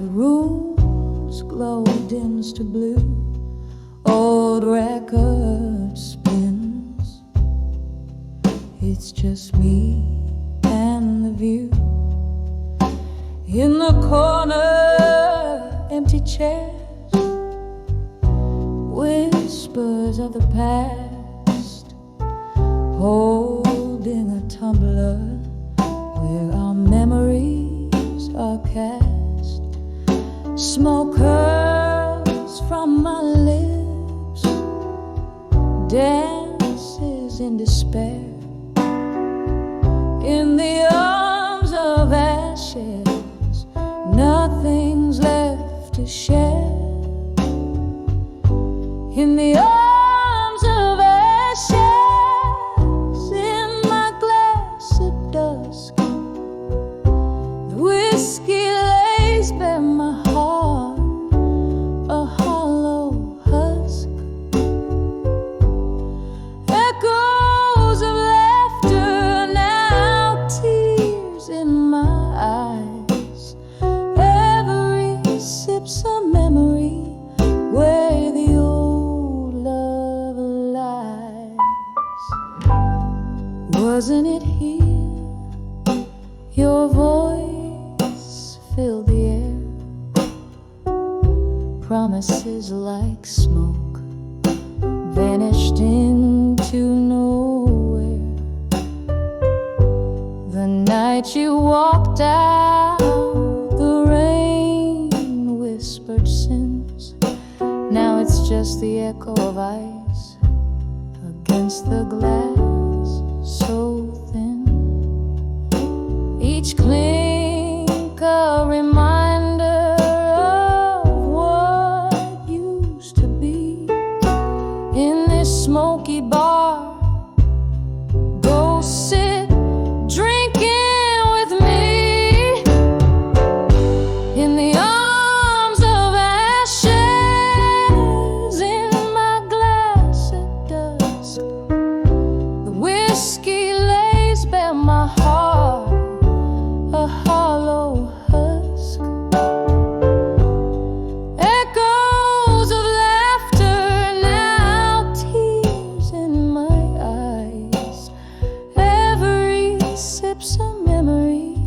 [SPEAKER 2] The room's glow dims to blue. Old record spins. It's just me and the view. In the corner, empty chairs. Whispers of the past. Holding a tumbler where our memories are cast. Smoke curls from my lips. Dances in despair. In the arms of ashes, nothing's left to share. In the arms of ashes, in my glass at dusk, the whiskey lays bare my heart, a hollow husk. Echoes of laughter, now tears in my eyes. Every sip's a memory where the old love lies. Wasn't it here your voice filled the air? Promises like smoke vanished into nowhere. The night you walked out, the rain whispered sins. Now it's just the echo of ice against the glass so thin. Each clink a reminder of what used to be. In this smoky bar, go sit drinking with me. In the arms of ashes, in my glass at dusk, the whiskey lays bare my heart, a hollow husk. Echoes of laughter, now tears in my eyes. Every sip's a memory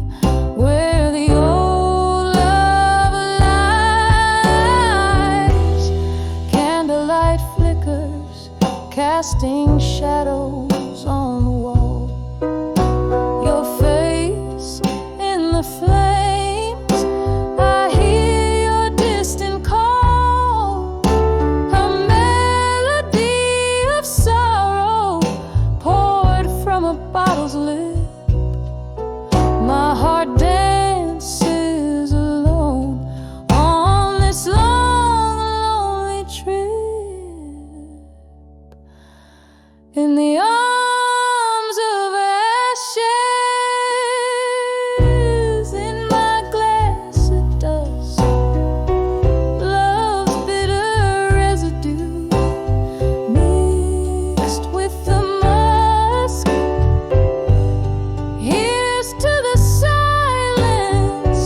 [SPEAKER 2] where the old love lies. Candlelight flickers, casting shadows on the wall. Your face in the flames, I hear your distant call. A melody of sorrow poured from a bottle's lid. My heart dances alone on this long, lonely trip. In the arms of ashes, in my glass at dusk, love's bitter residue mixed with the musk. Here's to the silence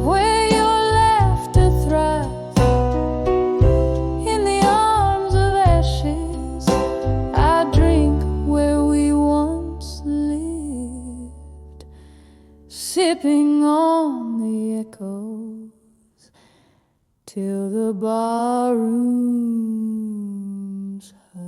[SPEAKER 2] where your laughter thrives. In the arms of ashes, I drink where we once lived, sipping on the echoes till the barroom's hushed.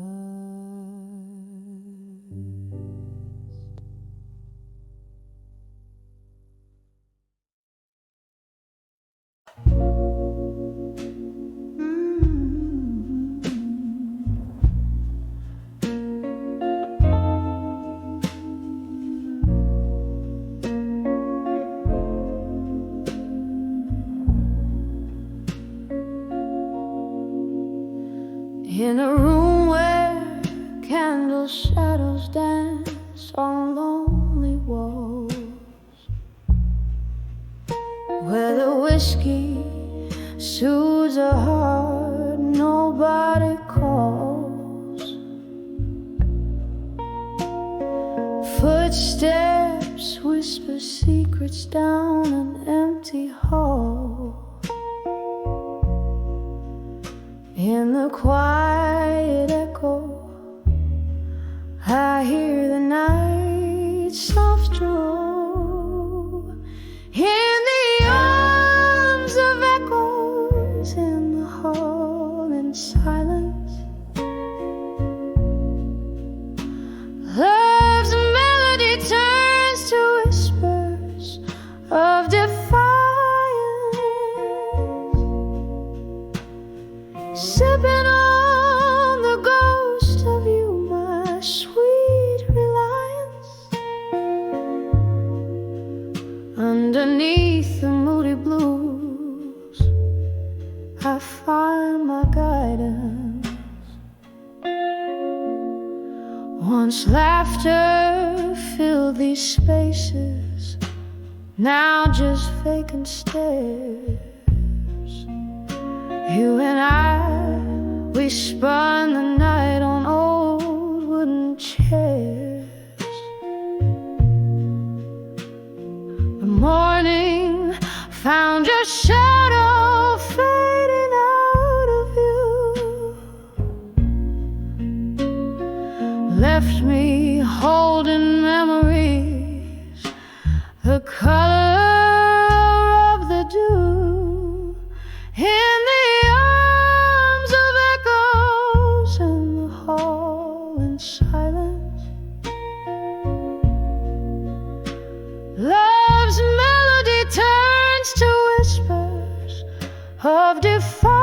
[SPEAKER 2] In a room where candle shadows dance on lonely walls, where the whiskey soothes a heart nobody calls. Footsteps whisper secrets down an empty hall. a quiet echo, I hear the night soft drawl in the arms of echoes in the hall in silence. Love's melody turns to whispers of defiance, sipping on the ghost of you, my sweet reliance. Underneath the moody blues, I find my guidance. Once laughter filled these spaces, now just vacant stares. You and I, we spun the night on old wooden chairs. The morning found your shadow fading out of view, left me holding memories, the color of the dew, in the arms of echoes in the hall in silence. Love's melody turns to whispers of defiance,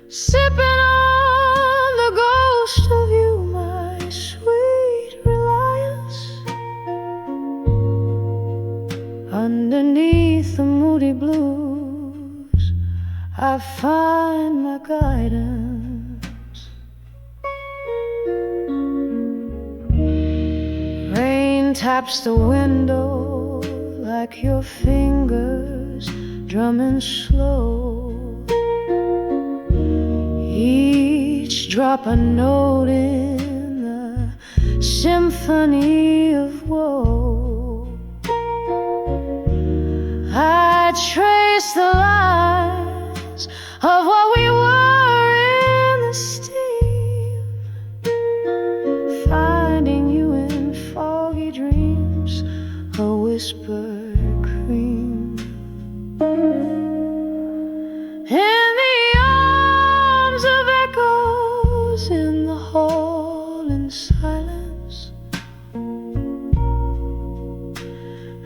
[SPEAKER 2] sipping on the ghost of you, my sweet reliance. Underneath the moody blues, I find my guidance. Rain taps the window like your fingers drumming slow, each drop a note in the symphony of woe. I trace the lines of what we were in the steam, finding you in foggy dreams, a whispered cream. In the arms of echoes in the hall in silence,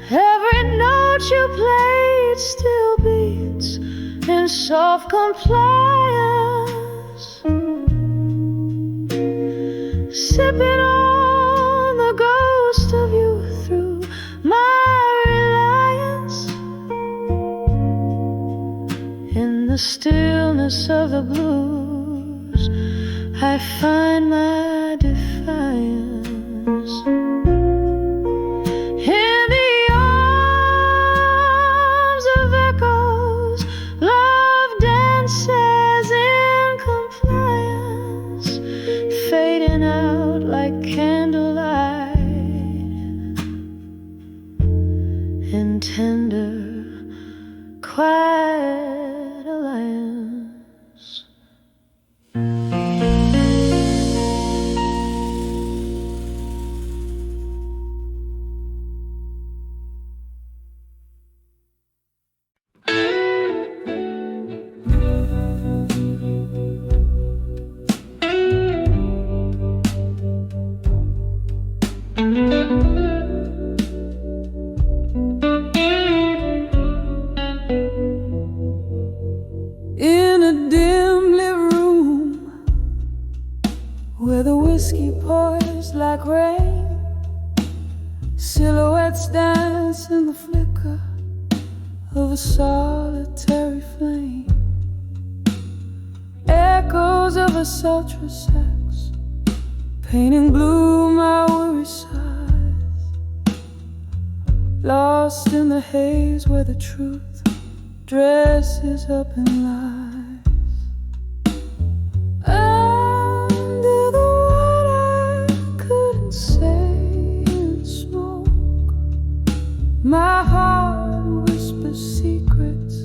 [SPEAKER 2] every note you played still beats in soft compliance, sipping on the ghost of you through my reliance. In the stillness of the blues, I find my defiance. In the arms of echoes, love dances in compliance, fading out like candlelight in tender, quiet alliance. In a dim lit room where the whiskey pours like rain, silhouettes dance in the flicker of a solitary flame, echoes of a sultry sex painting blue my weary sighs, lost in the haze where the truth dresses up in lies. Under the water, I couldn't say in smoke. My heart whispers secrets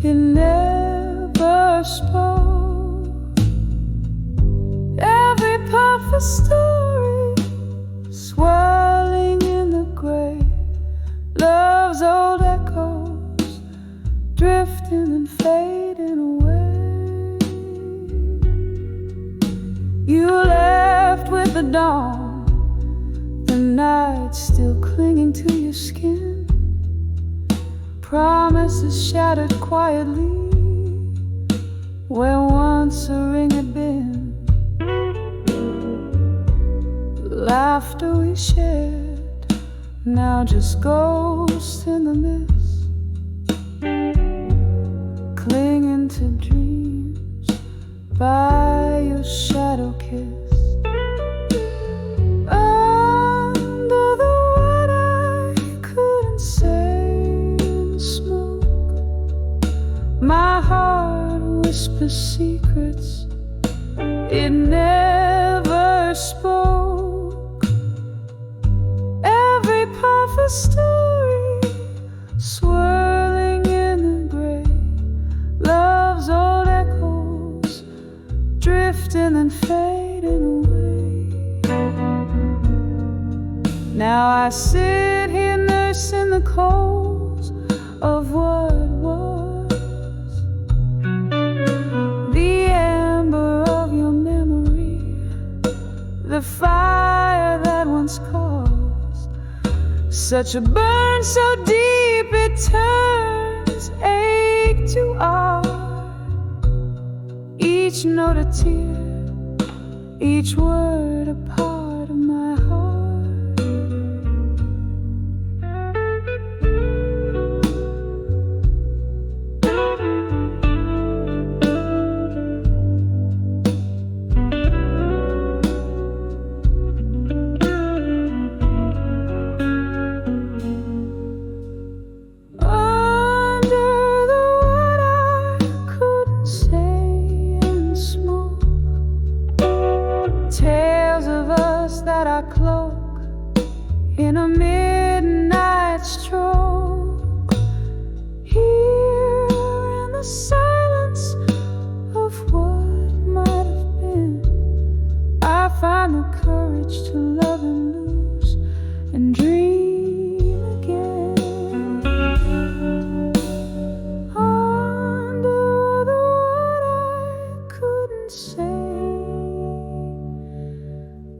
[SPEAKER 2] It never spoke. Every perfect story swirling in the gray, love's old echoes drifting and fading away. You left with the dawn, the night still clinging to your skin. Promises shattered quietly where once a ring had been. Laughter we shared, now just ghosts in the mist, clinging to dreams by your shadow kiss. Under the what I couldn't say in smoke, my heart whispers secrets it never spoke. Every perfect story swirling in the gray, love's old echoes drifting and fading away. Now I sit here nursing the coals of what was, the ember of your memory, the fire that once caused such a burn so deep it turns ache to art. Each note a tear, each word a part of my heart. In a midnight stroke, here in the silence of what might have been, I find the courage to love and lose and dream again. Under the what I couldn't say,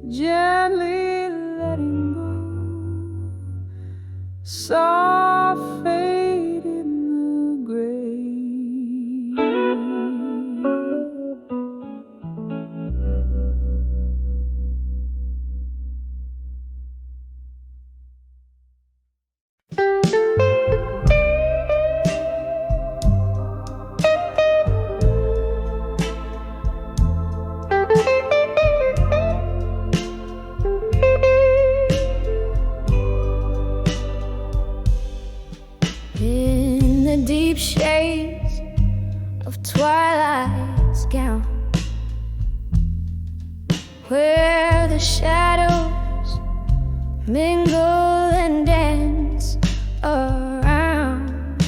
[SPEAKER 2] gently letting go, soft fade in the grave. In the deep shades of twilight's gown, where the shadows mingle and dance around,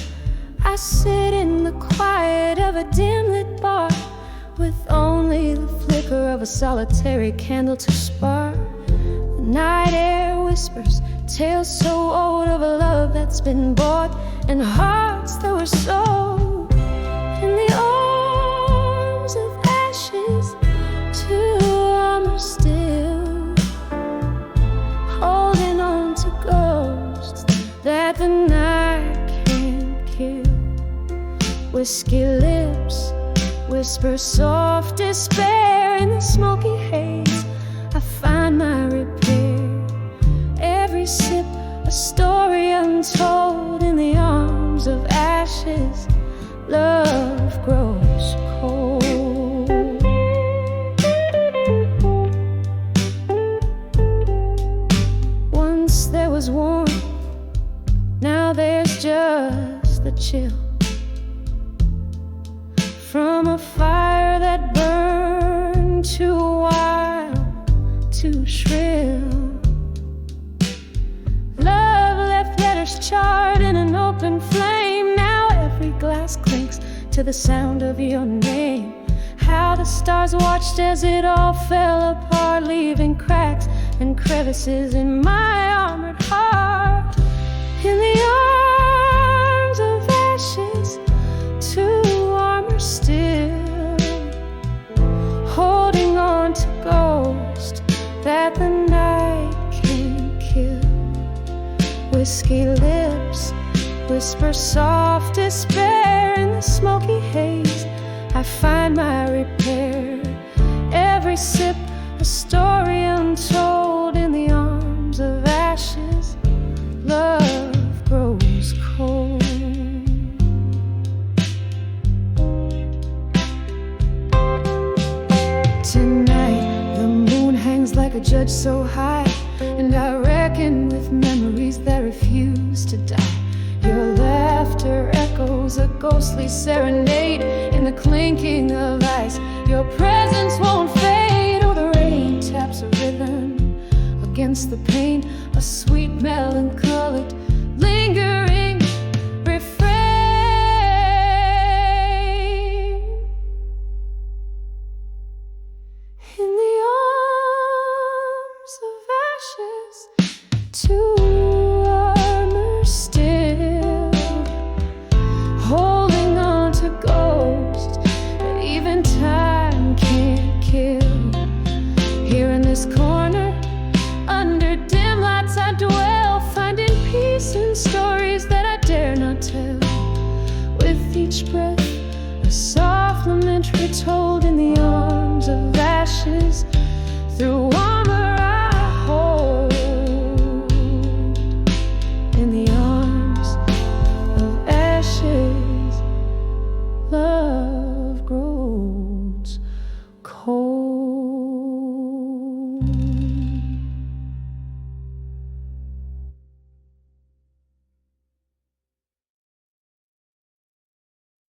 [SPEAKER 2] I sit in the quiet of a dim-lit bar with only the flicker of a solitary candle to spark. The night air whispers tales so old of a love that's been bought, and hearts that were sold in the arms of ashes, too warm still, holding on to ghosts that the night can't kill. Whiskey lips whisper soft despair in the smoky haze. I find my repair, every sip a story untold. In the arms of ashes, love grows cold. Once there was warmth, now there's just the chill from a fire that burned too wild, too shrill. Love left letters charred in an open flame. Now every glass clinks to the sound of your name. How the stars watched as it all fell apart, leaving cracks and crevices in my armored heart. In the arms of ashes, to armor still, holding on to ghosts that the night can't kill. Whiskey lips whisper soft despair in the smoky haze. I find my repair. Every sip a story untold. In the arms of ashes, love grows cold. Tonight the moon hangs like a judge so high, and I reckon with memories that refuse to die. Your laughter echoes a ghostly serenade in the clinking of ice. Your presence won't fade. Oh, the rain taps a rhythm against the pane, a sweet melancholic lingering refrain. In the arms of ashes, to armor still, holding on to ghosts that even time can't kill. Here in this corner, under dim lights I dwell, finding peace in stories that I dare not tell. With each breath, a soft lament retold